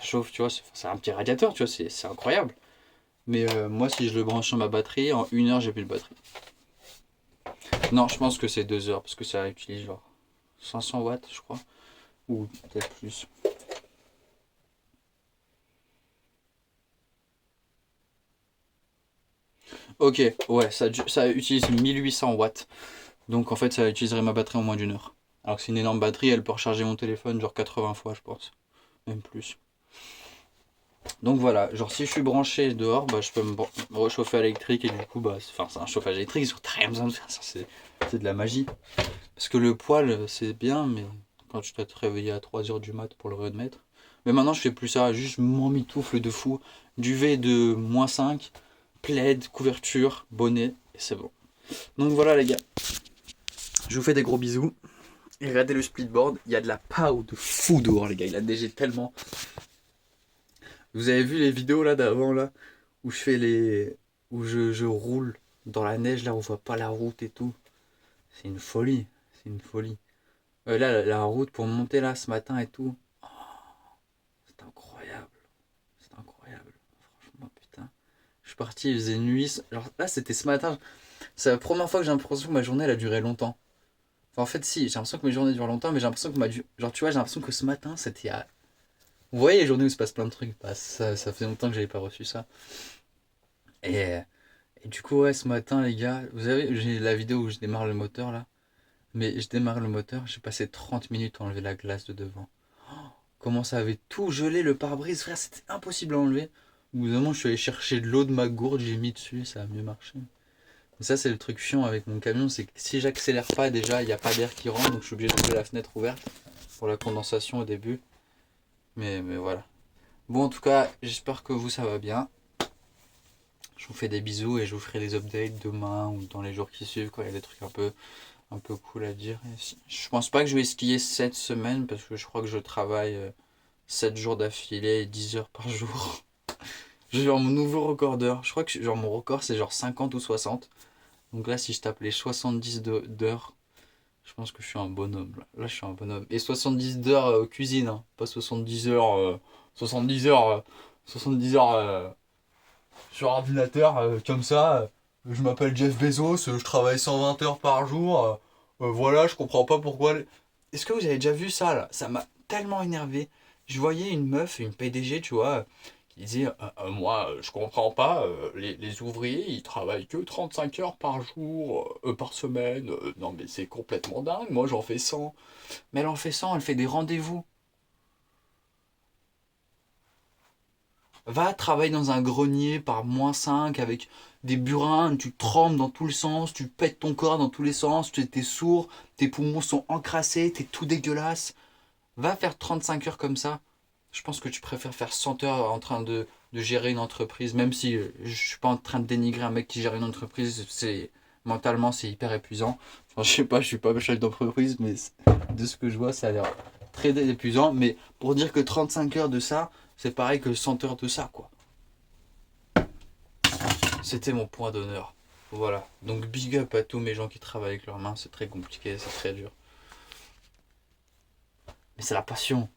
chauffe, tu vois. C'est un petit radiateur, tu vois. C'est incroyable. Mais moi, si je le branche sur ma batterie, en 1 heure, j'ai plus de batterie. Non, je pense que c'est 2 heures parce que ça utilise genre 500 watts, je crois. Ou peut-être plus. Ok, ouais, ça utilise 1800 watts. Donc en fait, ça utiliserait ma batterie en moins d'1 heure. Alors que c'est une énorme batterie, elle peut recharger mon téléphone genre 80 fois, je pense. Même plus. Donc voilà, genre si je suis branché dehors, bah, je peux me réchauffer à l'électrique et du coup, bah, c'est un chauffage électrique, t'as rien besoin de faire ça, c'est de la magie. Parce que le poêle, c'est bien, mais quand tu dois te réveiller à 3 heures du mat pour le remettre. Mais maintenant, je fais plus ça, juste m'emmitoufle de fou. Duvet de -5, plaid, couverture, bonnet, et c'est bon. Donc voilà les gars, je vous fais des gros bisous. Et regardez le splitboard, il y a de la pow de fou dehors les gars, il a neigé tellement. Vous avez vu les vidéos là d'avant là, où je fais où je roule dans la neige là, on voit pas la route et tout. C'est une folie, c'est une folie. Là, la route pour monter là ce matin et tout. Oh, c'est incroyable. C'est incroyable. Franchement, putain. Je suis parti, il faisait nuit. Alors là, c'était ce matin. C'est la première fois que j'ai l'impression que ma journée elle a duré longtemps. Enfin, en fait, si, j'ai l'impression que mes journées durent longtemps, mais j'ai l'impression que genre, tu vois, j'ai l'impression que ce matin, c'était à... Vous voyez les journées où il se passe plein de trucs. Bah, ça fait longtemps que j'avais pas reçu ça. Et, et du coup, ouais, ce matin, les gars, vous savez, j'ai la vidéo où je démarre le moteur là. Mais je démarre le moteur, j'ai passé 30 minutes à enlever la glace de devant. Comment ça avait tout gelé le pare-brise, frère, c'était impossible à enlever. Au bout d'un moment, je suis allé chercher de l'eau de ma gourde, j'ai mis dessus et ça a mieux marché. Et ça, c'est le truc chiant avec mon camion, c'est que si j'accélère pas déjà, il n'y a pas d'air qui rentre, donc je suis obligé de laisser la fenêtre ouverte pour la condensation au début. Mais voilà. Bon, en tout cas, j'espère que vous, ça va bien. Je vous fais des bisous et je vous ferai des updates demain ou dans les jours qui suivent quand il y a des trucs un peu cool à dire. Je pense pas que je vais skier cette semaine parce que je crois que je travaille 7 jours d'affilée et 10 heures par jour. J'ai genre mon nouveau record d'heures. Je crois que genre mon record c'est genre 50 ou 60. Donc là si je tape les 70 d'heures, je pense que je suis un bonhomme. Là je suis un bonhomme. Et 70 d'heures cuisine, hein. Pas 70 heures. 70 heures. 70 heures sur ordinateur comme ça. Je m'appelle Jeff Bezos, je travaille 120 heures par jour. Voilà, je comprends pas pourquoi. Est-ce que vous avez déjà vu ça là? Ça m'a tellement énervé. Je voyais une meuf, une PDG, tu vois, qui disait moi, je comprends pas, les ouvriers, ils travaillent que 35 heures par jour, par semaine. Non, mais c'est complètement dingue. Moi, j'en fais 100. Mais elle en fait 100, elle fait des rendez-vous. Va travailler dans un grenier par -5 avec des burins, tu trembles dans tous les sens, tu pètes ton corps dans tous les sens, tu es sourd, tes poumons sont encrassés, t'es tout dégueulasse. Va faire 35 heures comme ça. Je pense que tu préfères faire 100 heures en train de gérer une entreprise, même si je suis pas en train de dénigrer un mec qui gère une entreprise, mentalement c'est hyper épuisant. Enfin, je sais pas, je suis pas chef d'entreprise, mais de ce que je vois, ça a l'air très épuisant. Mais pour dire que 35 heures de ça, c'est pareil que 100 heures de ça, quoi. C'était mon point d'honneur. Voilà. Donc big up à tous mes gens qui travaillent avec leurs mains, c'est très compliqué, c'est très dur. Mais c'est la passion.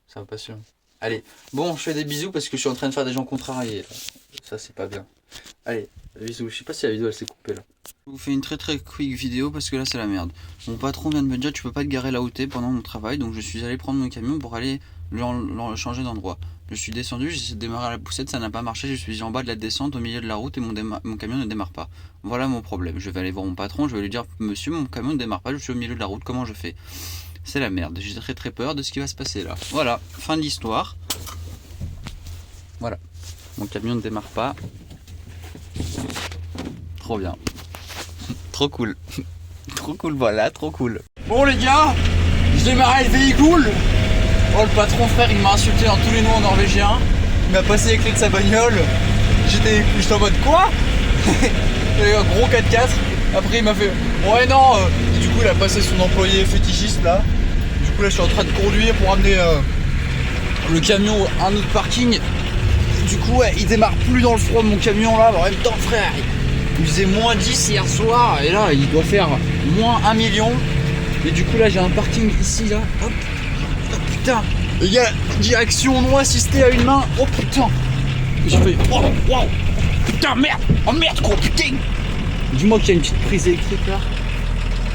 C'est la passion. Allez, bon, je fais des bisous parce que je suis en train de faire des gens contrariés. Là. Ça, c'est pas bien. Allez, bisous. Je sais pas si la vidéo elle s'est coupée là. Je vous fais une très quick vidéo parce que là c'est la merde. Mon patron vient de me dire tu peux pas te garer là où t'es pendant mon travail, donc je suis allé prendre mon camion pour aller changer d'endroit. Je suis descendu, j'ai essayé de démarrer à la poussette, ça n'a pas marché, je suis en bas de la descente au milieu de la route et mon camion ne démarre pas. Voilà mon problème. Je vais aller voir mon patron, je vais lui dire monsieur mon camion ne démarre pas, je suis au milieu de la route, comment je fais? C'est la merde, j'ai très peur de ce qui va se passer là. Voilà, fin de l'histoire. Voilà, mon camion ne démarre pas. Trop bien. Trop cool. Trop cool, voilà, trop cool. Bon les gars, je démarrais le véhicule. Oh le patron frère, il m'a insulté dans tous les noms en norvégien. Il m'a passé les clés de sa bagnole. J'étais en mode quoi? Il y a eu un gros 4x4. Après il m'a fait ouais non et du coup il a passé son employé fétichiste là. Du coup là je suis en train de conduire pour amener le camion à un autre parking. Et du coup ouais, il démarre plus dans le froid de mon camion là. En même temps frère, il faisait -10 hier soir et là il doit faire -1 million. Et du coup là j'ai un parking ici là. Hop. Oh putain. Il y a direction non assistée à une main. Oh putain. J'ai fait oh wow. Putain merde. Oh merde quoi putain. Dis-moi qu'il y a une petite prise électrique là.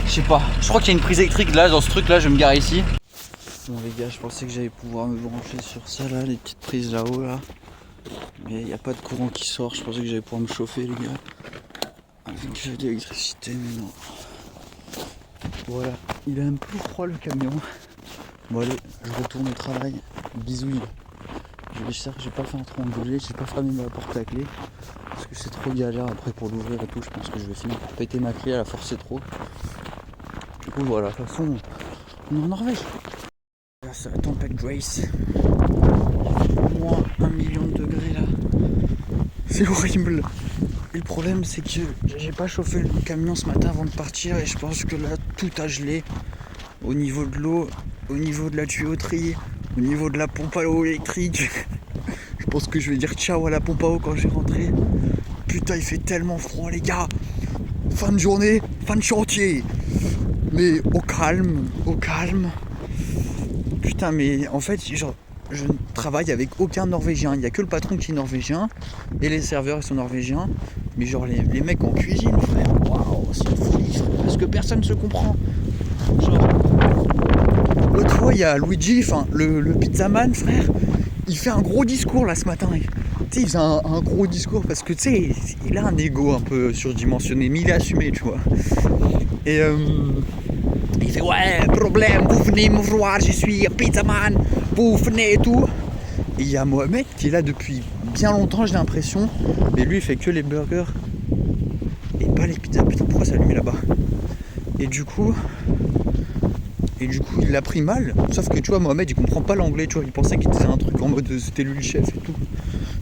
Je sais pas. Je crois qu'il y a une prise électrique là dans ce truc là. Je vais me garer ici. Bon les gars, je pensais que j'allais pouvoir me brancher sur ça là, les petites prises là-haut là. Mais il n'y a pas de courant qui sort. Je pensais que j'allais pouvoir me chauffer les gars. Avec de l'électricité, mais non. Voilà, il est un peu froid le camion. Bon allez, je retourne au travail. Bisous. J'ai pas fait un trou engueulé, j'ai pas fermé ma porte à clé. Parce que c'est trop galère après pour l'ouvrir et tout. Je pense que je vais finir par péter ma clé à la forcer trop. Du coup voilà, de toute façon, on est en Norvège. Là c'est la tempête Grace. Moins 1 million de degrés là. C'est horrible. Et le problème c'est que j'ai pas chauffé le camion ce matin avant de partir et je pense que là tout a gelé au niveau de l'eau, au niveau de la tuyauterie, au niveau de la pompe à eau électrique. Je pense que je vais dire ciao à la pompe à eau quand j'ai rentré. Putain il fait tellement froid les gars. Fin de journée, fin de chantier. Mais au calme, au calme. Putain mais en fait genre je ne travaille avec aucun Norvégien, il n'y a que le patron qui est norvégien et les serveurs ils sont norvégiens, mais genre les mecs en cuisine frère, waouh c'est une folie frère, parce que personne se comprend. Genre l'autre fois il y a Luigi, enfin le pizzaman frère, il fait un gros discours là ce matin. Tu sais il faisait un gros discours parce que tu sais il a un ego un peu surdimensionné mais il est assumé tu vois. Et Il fait ouais, problème, vous venez me voir, je suis pizzaman, vous venez et tout. Et il y a Mohamed qui est là depuis bien longtemps, j'ai l'impression. Mais lui, il fait que les burgers et pas les pizzas. Putain, pourquoi ça allumé là-bas? Et du coup, il l'a pris mal. Sauf que tu vois, Mohamed, il comprend pas l'anglais, tu vois. Il pensait qu'il disait un truc en mode c'était lui le chef et tout.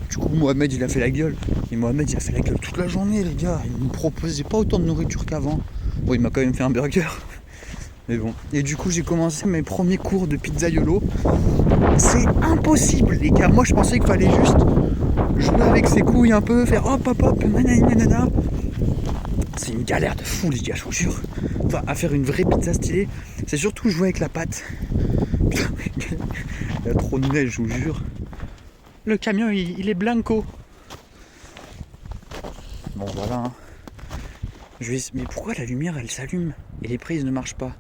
Du coup, Mohamed, il a fait la gueule. Et Mohamed, il a fait la gueule toute la journée, les gars. Il me proposait pas autant de nourriture qu'avant. Bon, il m'a quand même fait un burger. Mais bon. Et du coup, j'ai commencé mes premiers cours de pizzaiolo. C'est impossible, les gars. Moi, je pensais qu'il fallait juste jouer avec ses couilles un peu, faire hop hop hop, nanana. C'est une galère de fou, les gars, je vous jure. Enfin, à faire une vraie pizza stylée, c'est surtout jouer avec la pâte. Putain, il y a trop de neige, je vous jure. Le camion, il est blanco. Bon, voilà. Hein. Mais pourquoi la lumière, elle s'allume et les prises ne marchent pas?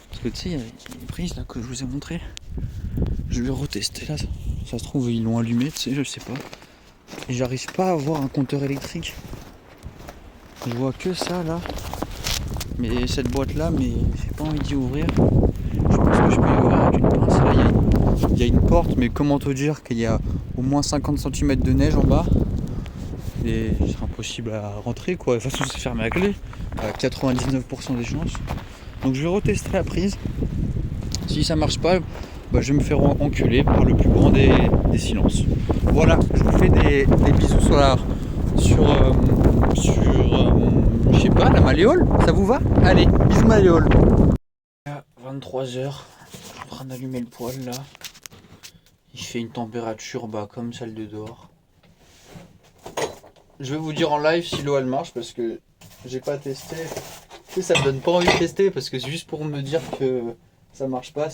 Parce que tu sais, il y a les prises là que je vous ai montrées. Je vais retester là. Ça se trouve, ils l'ont allumé, tu sais, je sais pas. Et j'arrive pas à voir un compteur électrique. Je vois que ça là. Mais cette boîte là, mais j'ai pas envie d'y ouvrir. Je pense que je peux y ouvrir avec une pince. Là, il y a une porte, mais comment te dire qu'il y a au moins 50 cm de neige en bas. Et c'est impossible à rentrer quoi. De toute façon, c'est fermé à clé. À 99% des chances. Donc je vais retester la prise. Si ça marche pas, bah, je vais me faire enculer par le plus grand des silences. Voilà, je vous fais des bisous sur je sais pas, la malléole. Ça vous va? Allez, bisous malléole. 23h, je suis en train d'allumer le poêle là. Il fait une température comme celle de dehors. Je vais vous dire en live si l'eau elle marche parce que j'ai pas testé. Tu sais, ça me donne pas envie de tester parce que c'est juste pour me dire que ça marche pas.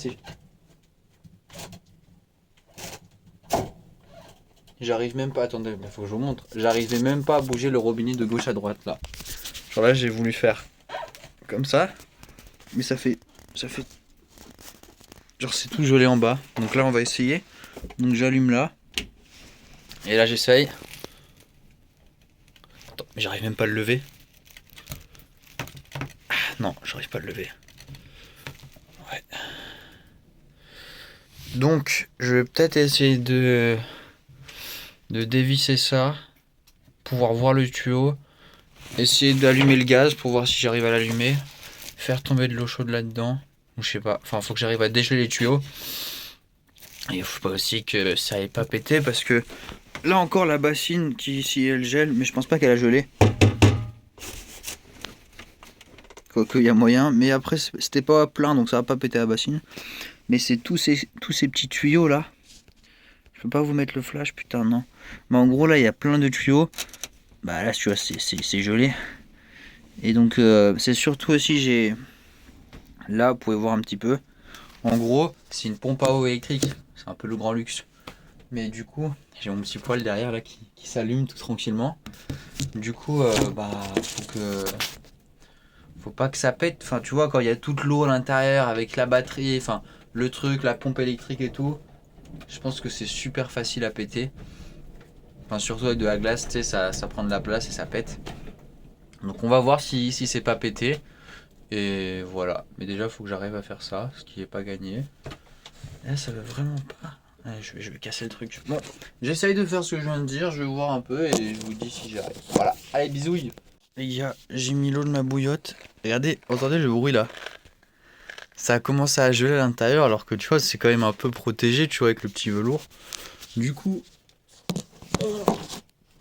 J'arrive même pas, attendez, il faut que je vous montre. J'arrivais même pas à bouger le robinet de gauche à droite là. Genre là j'ai voulu faire comme ça, mais ça fait genre c'est tout gelé en bas. Donc là on va essayer. Donc j'allume là. Et là j'essaye. Attends, mais j'arrive même pas à le lever. Ah, non, j'arrive pas à le lever. Ouais. Donc je vais peut-être essayer de dévisser ça, pouvoir voir le tuyau, essayer d'allumer le gaz pour voir si j'arrive à l'allumer, faire tomber de l'eau chaude là-dedans, ou je sais pas, enfin faut que j'arrive à dégeler les tuyaux. Et il faut pas aussi que ça ait pas pété parce que là encore la bassine qui ici elle gèle, mais je pense pas qu'elle a gelé. Quoique il y a moyen, mais après c'était pas plein donc ça va pas péter la bassine. Mais c'est tous ces petits tuyaux là. Je peux pas vous mettre le flash, putain non. Mais en gros là il y a plein de tuyaux. Bah là tu vois c'est gelé. Et donc c'est surtout aussi j'ai... Là vous pouvez voir un petit peu. En gros c'est une pompe à eau électrique. C'est un peu le grand luxe. Mais du coup j'ai mon petit poêle derrière là qui s'allume tout tranquillement. Du coup faut pas que ça pète. Enfin tu vois quand il y a toute l'eau à l'intérieur avec la batterie, enfin le truc, la pompe électrique et tout. Je pense que c'est super facile à péter. Enfin, surtout avec de la glace, tu sais, ça prend de la place et ça pète. Donc on va voir si c'est pas pété. Et voilà. Mais déjà, il faut que j'arrive à faire ça, ce qui n'est pas gagné. Et là, ça veut vraiment pas. Allez, je vais casser le truc. Bon, j'essaye de faire ce que je viens de dire. Je vais voir un peu et je vous dis si j'arrive. Voilà. Allez, bisouilles. Les gars, j'ai mis l'eau de ma bouillotte. Regardez, entendez le bruit là. Ça a commencé à geler à l'intérieur alors que tu vois c'est quand même un peu protégé tu vois avec le petit velours. Du coup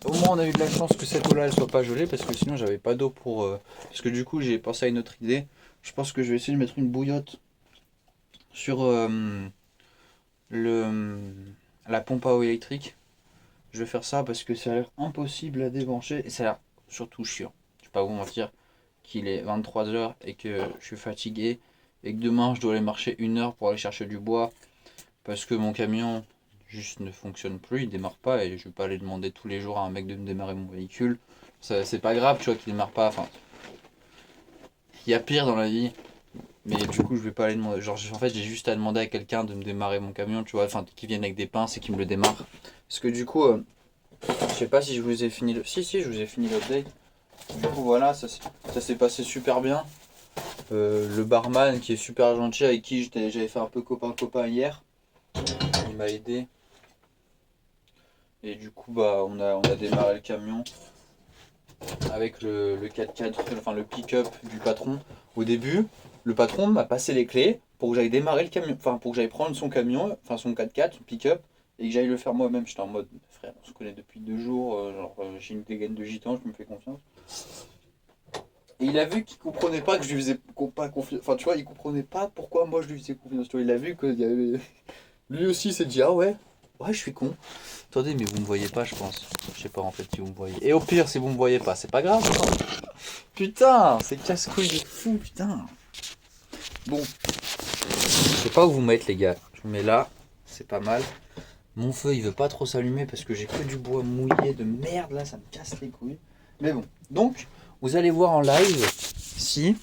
au moins on a eu de la chance que cette eau là elle soit pas gelée parce que sinon j'avais pas d'eau pour... Parce que du coup j'ai pensé à une autre idée. Je pense que je vais essayer de mettre une bouillotte sur la pompe à eau électrique. Je vais faire ça parce que ça a l'air impossible à débrancher et ça a l'air surtout chiant. Je vais pas vous mentir qu'il est 23h et que je suis fatigué. Et que demain je dois aller marcher 1 heure pour aller chercher du bois parce que mon camion juste ne fonctionne plus, il démarre pas et je vais pas aller demander tous les jours à un mec de me démarrer mon véhicule. Ça, c'est pas grave tu vois qu'il démarre pas, enfin il y a pire dans la vie, mais du coup je vais pas aller demander, genre en fait j'ai juste à demander à quelqu'un de me démarrer mon camion tu vois, enfin qui vienne avec des pinces et qui me le démarre. Parce que du coup je sais pas si je vous ai fini si je vous ai fini l'update. Du coup voilà ça s'est passé super bien. Le barman qui est super gentil, avec qui j'avais fait un peu copain hier, il m'a aidé. Et du coup, bah, on a démarré le camion avec le 4x4, enfin le pick-up du patron. Au début, le patron m'a passé les clés pour que j'aille démarrer le camion, enfin pour que j'aille prendre son camion, enfin son 4x4, son pick-up, et que j'aille le faire moi-même. J'étais en mode, frère, on se connaît depuis 2 jours, j'ai une dégaine de gitan, je me fais confiance. Et il a vu qu'il comprenait pas que je lui faisais pas confiance. Enfin, tu vois, il comprenait pas pourquoi moi je lui faisais confiance. Tu vois, il a vu que y avait... lui aussi s'est dit, ah ouais, ouais, je suis con. Attendez, mais vous me voyez pas, je pense. Je sais pas en fait si vous me voyez. Et au pire, si vous me voyez pas, c'est pas grave. Putain, c'est casse-couille de fou, putain. Bon, je sais pas où vous mettre, les gars. Je vous mets là, c'est pas mal. Mon feu, il veut pas trop s'allumer parce que j'ai que du bois mouillé de merde là, ça me casse les couilles. Mais bon, donc, vous allez voir en live si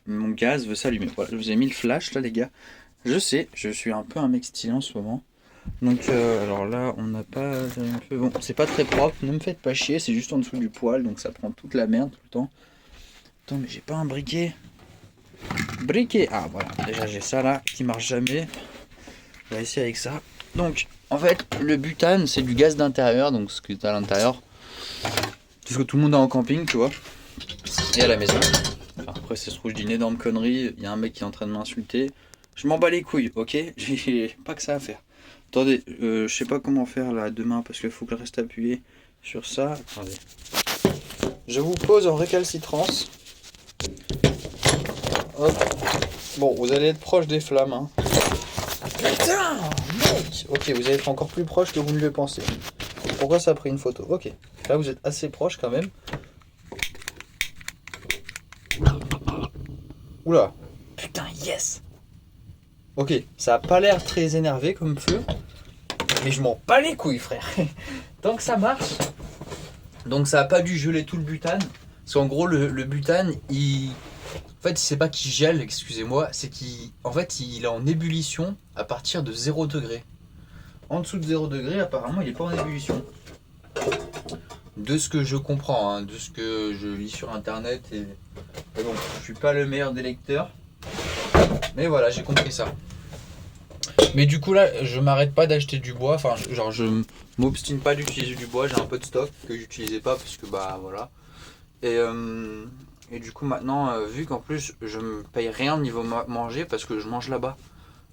mon gaz veut s'allumer. Voilà, je vous ai mis le flash là, les gars. Je sais, je suis un peu un mec stylé en ce moment. Donc, alors là, on n'a pas. Bon, c'est pas très propre, ne me faites pas chier, c'est juste en dessous du poêle, donc ça prend toute la merde tout le temps. Attends, mais j'ai pas un briquet. Briquet. Ah, voilà, déjà j'ai ça là qui marche jamais. On va essayer avec ça. Donc, en fait, le butane, c'est du gaz d'intérieur, donc ce que tu as à l'intérieur. C'est ce que tout le monde a en camping, tu vois. Et à la maison. Enfin, après, c'est ce rouge d'une énorme connerie. Il y a un mec qui est en train de m'insulter. Je m'en bats les couilles, ok? J'ai pas que ça à faire. Attendez, je sais pas comment faire là demain parce qu'il faut que je reste appuyé sur ça. Attendez. Je vous pose en récalcitrance. Hop. Bon, vous allez être proche des flammes. Hein. Putain, mec. Ok, vous allez être encore plus proche que vous ne le pensez. Pourquoi ça a pris une photo? Ok. Là, vous êtes assez proche quand même. Oula. Putain, yes. Ok, ça a pas l'air très énervé comme feu. Mais je m'en bats les couilles, frère. Tant que ça marche. Donc ça a pas dû geler tout le butane. Parce qu'en gros, le butane, il... En fait, c'est pas qu'il gèle, excusez-moi. C'est qu'en fait, il est en ébullition à partir de 0 degré. En dessous de 0 degré, apparemment, il est pas en ébullition. De ce que je comprends, hein, de ce que je lis sur internet. Et bon, je suis pas le meilleur des lecteurs. Mais voilà, j'ai compris ça. Mais du coup là, je m'arrête pas d'acheter du bois. Enfin, genre je m'obstine pas d'utiliser du bois. J'ai un peu de stock que j'utilisais pas parce que bah voilà. Et du coup maintenant, vu qu'en plus je me paye rien au niveau manger parce que je mange là-bas.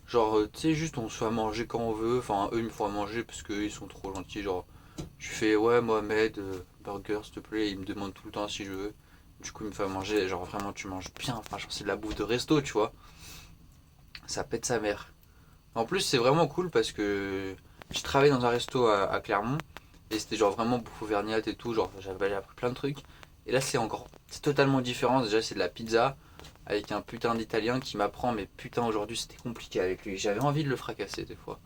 Genre tu sais juste on se fait à manger quand on veut. Enfin eux ils me font à manger parce qu'ils sont trop gentils. Genre je fais ouais Mohamed burger s'il te plaît. Ils me demandent tout le temps si je veux. Du coup il me fait à manger. Genre vraiment tu manges bien. Enfin genre c'est de la bouffe de resto tu vois. Ça pète sa mère. En plus, c'est vraiment cool parce que je travaillais dans un resto à Clermont et c'était genre vraiment bouffe auvergnate et tout. Genre, j'avais appris plein de trucs. Et là, c'est totalement différent. Déjà, c'est de la pizza avec un putain d'italien qui m'apprend, mais putain, aujourd'hui c'était compliqué avec lui. J'avais envie de le fracasser des fois.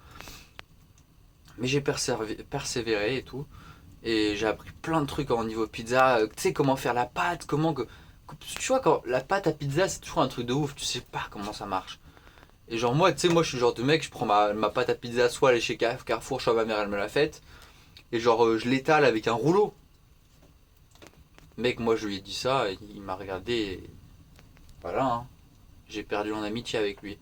Mais j'ai persévéré et tout. Et j'ai appris plein de trucs au niveau pizza. Tu sais, comment faire la pâte, tu vois, quand la pâte à pizza, c'est toujours un truc de ouf. Tu sais pas comment ça marche. Et genre moi, tu sais, moi je suis le genre de mec, je prends ma pâte à pizza, soit elle est chez Carrefour, soit ma mère elle me l'a faite, et genre je l'étale avec un rouleau. Mec, moi je lui ai dit ça, et il m'a regardé, et voilà, hein. J'ai perdu en amitié avec lui.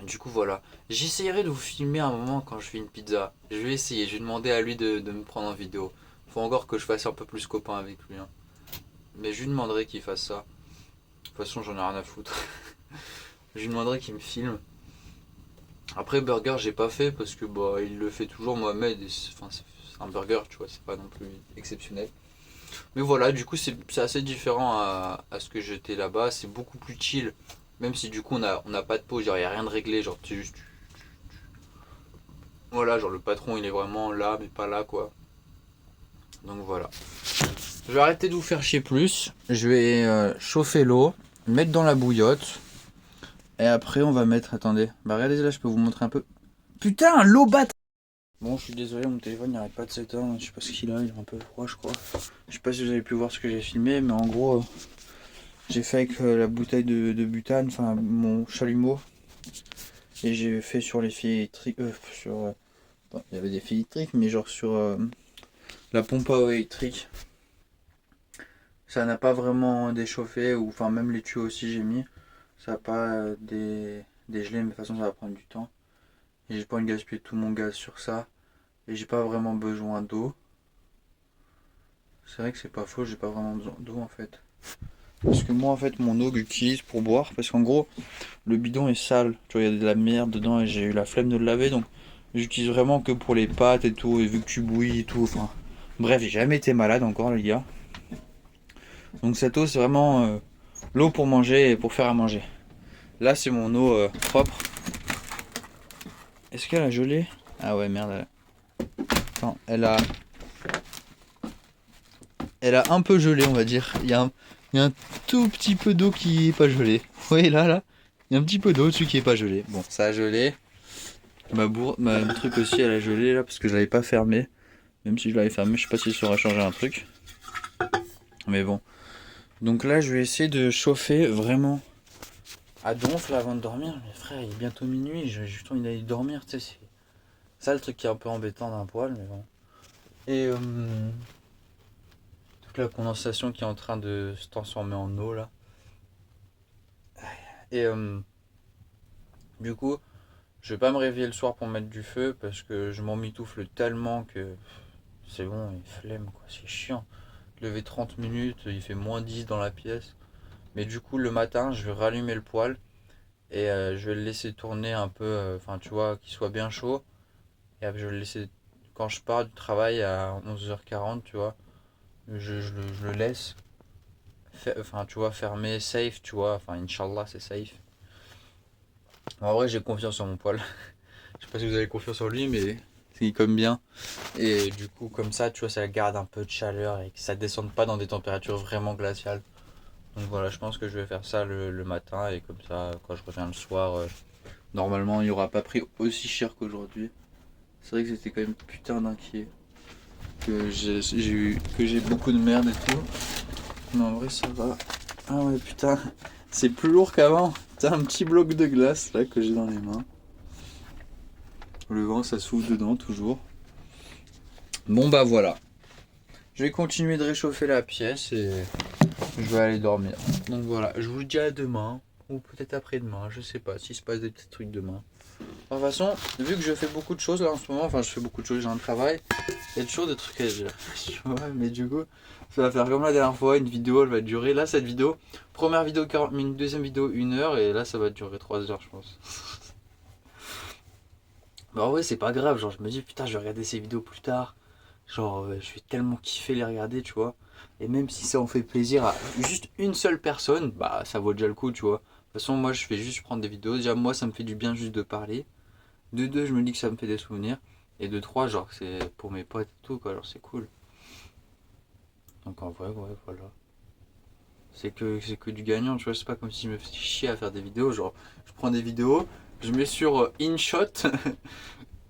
Et du coup voilà, j'essayerai de vous filmer un moment quand je fais une pizza. Je vais essayer, je vais demander à lui de me prendre en vidéo. Faut encore que je fasse un peu plus copain avec lui. Hein. Mais je lui demanderai qu'il fasse ça. De toute façon j'en ai rien à foutre. Je lui demanderai qu'il me filme. Après burger j'ai pas fait parce que bah il le fait toujours Mohamed et c'est un burger tu vois c'est pas non plus exceptionnel. Mais voilà du coup c'est assez différent à ce que j'étais là-bas, c'est beaucoup plus chill. Même si du coup on a pas de pause, genre y a rien de réglé, genre tu juste voilà genre le patron il est vraiment là mais pas là quoi. Donc voilà. Je vais arrêter de vous faire chier plus. Je vais chauffer l'eau, mettre dans la bouillotte. Et après on va mettre, attendez, bah regardez là je peux vous montrer un peu. Putain l'eau bat. Bon, je suis désolé, mon téléphone n'arrête pas de s'éteindre. Je sais pas ce qu'il a, il est un peu froid, je crois. Je sais pas si vous avez pu voir ce que j'ai filmé, mais en gros, j'ai fait avec la bouteille de butane, enfin mon chalumeau. Et j'ai fait sur les fils électriques. Bon, il y avait des fils électriques, mais genre sur la pompe à eau électrique. Ça n'a pas vraiment déchauffé, ou enfin même les tuyaux aussi j'ai mis. Ça n'a pas dégelé, mais de toute façon ça va prendre du temps. Et j'ai pas envie de gaspiller tout mon gaz sur ça. Et j'ai pas vraiment besoin d'eau. C'est vrai que c'est pas faux, j'ai pas vraiment besoin d'eau en fait. Parce que moi en fait mon eau que j'utilise pour boire, parce qu'en gros le bidon est sale, tu vois, il y a de la merde dedans et j'ai eu la flemme de le laver, donc j'utilise vraiment que pour les pâtes et tout, et vu que tu bouillis et tout, enfin bref, j'ai jamais été malade encore les gars. Donc cette eau c'est vraiment l'eau pour manger et pour faire à manger. Là c'est mon eau propre. Est-ce qu'elle a gelé? Ah ouais merde. Attends, elle a un peu gelé on va dire. Il y a un tout petit peu d'eau qui est pas gelée. Oui là. Il y a un petit peu d'eau dessus qui est pas gelée. Bon, ça a gelé. Ma truc aussi elle a gelé là parce que je l'avais pas fermé. Même si je l'avais fermé, je sais pas si ça aurait changé un truc. Mais bon. Donc là je vais essayer de chauffer vraiment à donf là avant de dormir. Mais frère, il est bientôt minuit, j'ai juste envie d'aller dormir, tu sais. C'est ça le truc qui est un peu embêtant d'un poil, mais bon. Et toute la condensation qui est en train de se transformer en eau là. Et du coup, je vais pas me réveiller le soir pour mettre du feu parce que je m'emmitoufle tellement que c'est bon, il flemme quoi, c'est chiant. Lever 30 minutes, il fait -10 dans la pièce. Mais du coup, le matin, je vais rallumer le poêle et je vais le laisser tourner un peu, enfin tu vois, qu'il soit bien chaud. Et après, je vais le laisser, quand je pars du travail à 11h40, tu vois, je le laisse, enfin tu vois, fermé, safe, tu vois, enfin Inch'Allah, c'est safe. En vrai, j'ai confiance en mon poêle. Je sais pas si vous avez confiance en lui, mais il comme bien. Et du coup, comme ça, tu vois, ça garde un peu de chaleur et que ça descende pas dans des températures vraiment glaciales. Donc voilà, je pense que je vais faire ça le matin et comme ça, quand je reviens le soir, normalement, il n'y aura pas pris aussi cher qu'aujourd'hui. C'est vrai que j'étais quand même putain d'inquiet. Que j'ai beaucoup de merde et tout. Mais en vrai, ça va. Ah ouais, putain, c'est plus lourd qu'avant. T'as un petit bloc de glace là que j'ai dans les mains. Le vent, ça souffle dedans toujours. Bon bah voilà. Je vais continuer de réchauffer la pièce et je vais aller dormir. Donc voilà, je vous dis à demain. Ou peut-être après-demain, je sais pas s'il se passe des petits trucs demain. De toute façon, vu que je fais beaucoup de choses là en ce moment, enfin je fais beaucoup de choses, j'ai un travail, il y a toujours des trucs à dire. Ouais, mais du coup, ça va faire comme la dernière fois, une vidéo elle va durer. Là, cette vidéo, première vidéo 40 minutes, deuxième vidéo 1 heure, et là ça va durer 3 heures, je pense. Bah en vrai, c'est pas grave, genre je me dis putain, je vais regarder ces vidéos plus tard. Genre, je vais tellement kiffer les regarder, tu vois. Et même si ça en fait plaisir à juste une seule personne, bah ça vaut déjà le coup, tu vois. De toute façon, moi je vais juste prendre des vidéos. Déjà, moi ça me fait du bien juste de parler. De deux, je me dis que ça me fait des souvenirs. Et de trois, genre c'est pour mes potes et tout, quoi. Alors c'est cool. Donc en vrai, ouais, voilà. C'est que du gagnant, tu vois. C'est pas comme si je me faisais chier à faire des vidéos. Genre, je prends des vidéos, je mets sur InShot.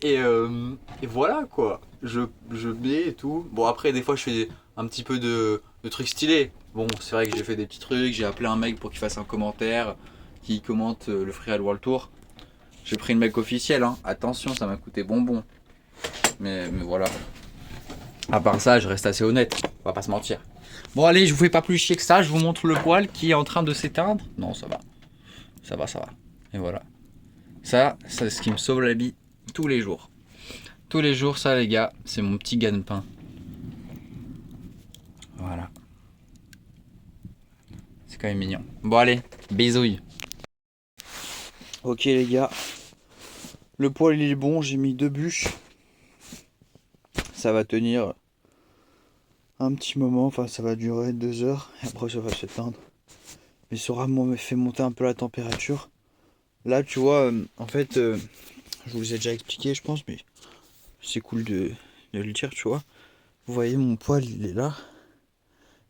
Et voilà quoi, je mets et tout. Bon après des fois je fais un petit peu de trucs stylés. Bon c'est vrai que j'ai fait des petits trucs, j'ai appelé un mec pour qu'il fasse un commentaire, qui commente le Free World Tour. J'ai pris le mec officiel, hein. Attention ça m'a coûté bonbon. Mais voilà. À part ça je reste assez honnête, on va pas se mentir. Bon allez je vous fais pas plus chier que ça, je vous montre le poêle qui est en train de s'éteindre. Non ça va, ça va, ça va. Et voilà. Ça c'est ce qui me sauve la vie tous les jours. Tous les jours, ça les gars, c'est mon petit gagne-pain. Voilà. C'est quand même mignon. Bon allez, bisouilles. Ok les gars, le poêle il est bon, j'ai mis 2 bûches. Ça va tenir un petit moment, enfin ça va durer 2 heures, et après ça va s'éteindre. Mais ça aura fait monter un peu la température. Là tu vois, en fait, je vous ai déjà expliqué je pense, mais c'est cool de le dire, tu vois. Vous voyez mon poêle il est là.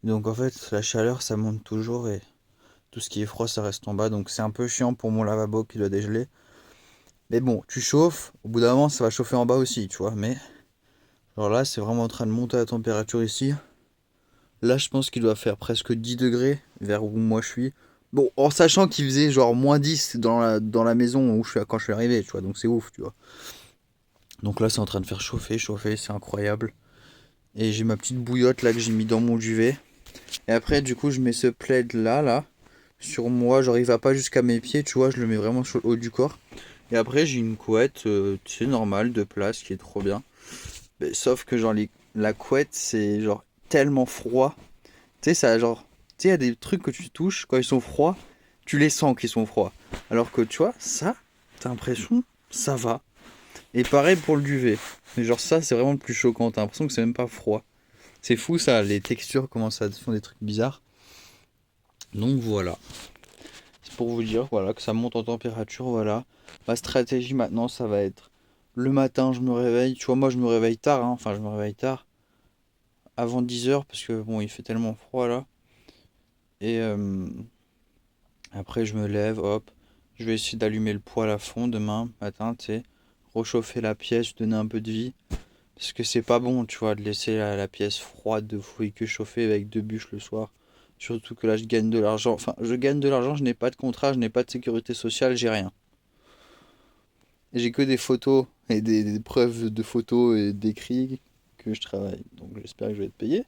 Donc en fait la chaleur ça monte toujours et tout ce qui est froid ça reste en bas, donc c'est un peu chiant pour mon lavabo qui doit dégeler. Mais bon, tu chauffes, au bout d'un moment ça va chauffer en bas aussi, tu vois. Mais alors là c'est vraiment en train de monter la température ici. Là je pense qu'il doit faire presque 10 degrés vers où moi je suis. Bon, en sachant qu'il faisait genre -10 dans la maison où quand je suis arrivé, tu vois, donc c'est ouf, tu vois. Donc là c'est en train de faire chauffer, c'est incroyable. Et j'ai ma petite bouillotte là que j'ai mis dans mon duvet. Et après, du coup, je mets ce plaid là, sur moi. Genre, il va pas jusqu'à mes pieds, tu vois, je le mets vraiment sur le haut du corps. Et après, j'ai une couette, tu sais, normale, de place, qui est trop bien. Mais, sauf que, genre, la couette, c'est genre tellement froid. Tu sais, ça, genre, tu sais, il y a des trucs que tu touches, quand ils sont froids, tu les sens qu'ils sont froids. Alors que, tu vois, ça, t'as l'impression, ça va. Et pareil pour le duvet. Mais genre, ça, c'est vraiment le plus choquant. T'as l'impression que c'est même pas froid. C'est fou, ça, les textures commencent à faire des trucs bizarres. Donc voilà. C'est pour vous dire, voilà, que ça monte en température, voilà. Ma stratégie maintenant, ça va être le matin, je me réveille. Tu vois, moi, je me réveille tard, hein. Enfin, je me réveille tard. Avant 10 h, parce que bon, il fait tellement froid là. Et après, je me lève, hop. Je vais essayer d'allumer le poêle à fond demain matin, tu sais. Rechauffer la pièce, donner un peu de vie. Parce que c'est pas bon, tu vois, de laisser la pièce froide, de fouiller que chauffer avec 2 bûches le soir. Surtout que là, je gagne de l'argent. Enfin, je gagne de l'argent, je n'ai pas de contrat, je n'ai pas de sécurité sociale, j'ai rien. Et j'ai que des photos et des preuves de photos et d'écrits que je travaille. Donc j'espère que je vais être payé.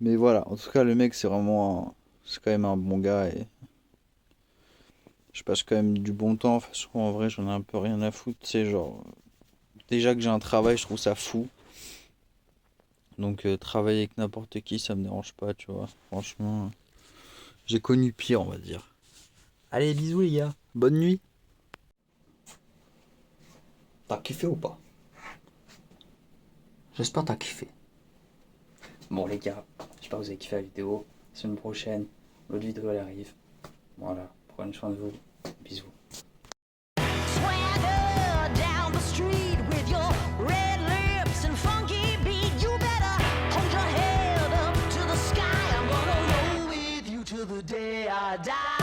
Mais voilà, en tout cas, le mec, c'est vraiment. C'est quand même un bon gars et je passe quand même du bon temps. Enfin, souvent, en vrai, j'en ai un peu rien à foutre. Tu sais, genre. Déjà que j'ai un travail, je trouve ça fou. Donc travailler avec n'importe qui, ça me dérange pas, tu vois. Franchement, j'ai connu pire, on va dire. Allez, bisous les gars. Bonne nuit. T'as kiffé ou pas? J'espère que t'as kiffé. Bon les gars, j'espère que vous avez kiffé la vidéo. La semaine prochaine, l'autre vidéo elle arrive. Voilà, prenez soin de vous. Bisous. Swagger down the street with your red lips and funky beat. You better hold your head up to the sky. I'm gonna roll with you till the day I die.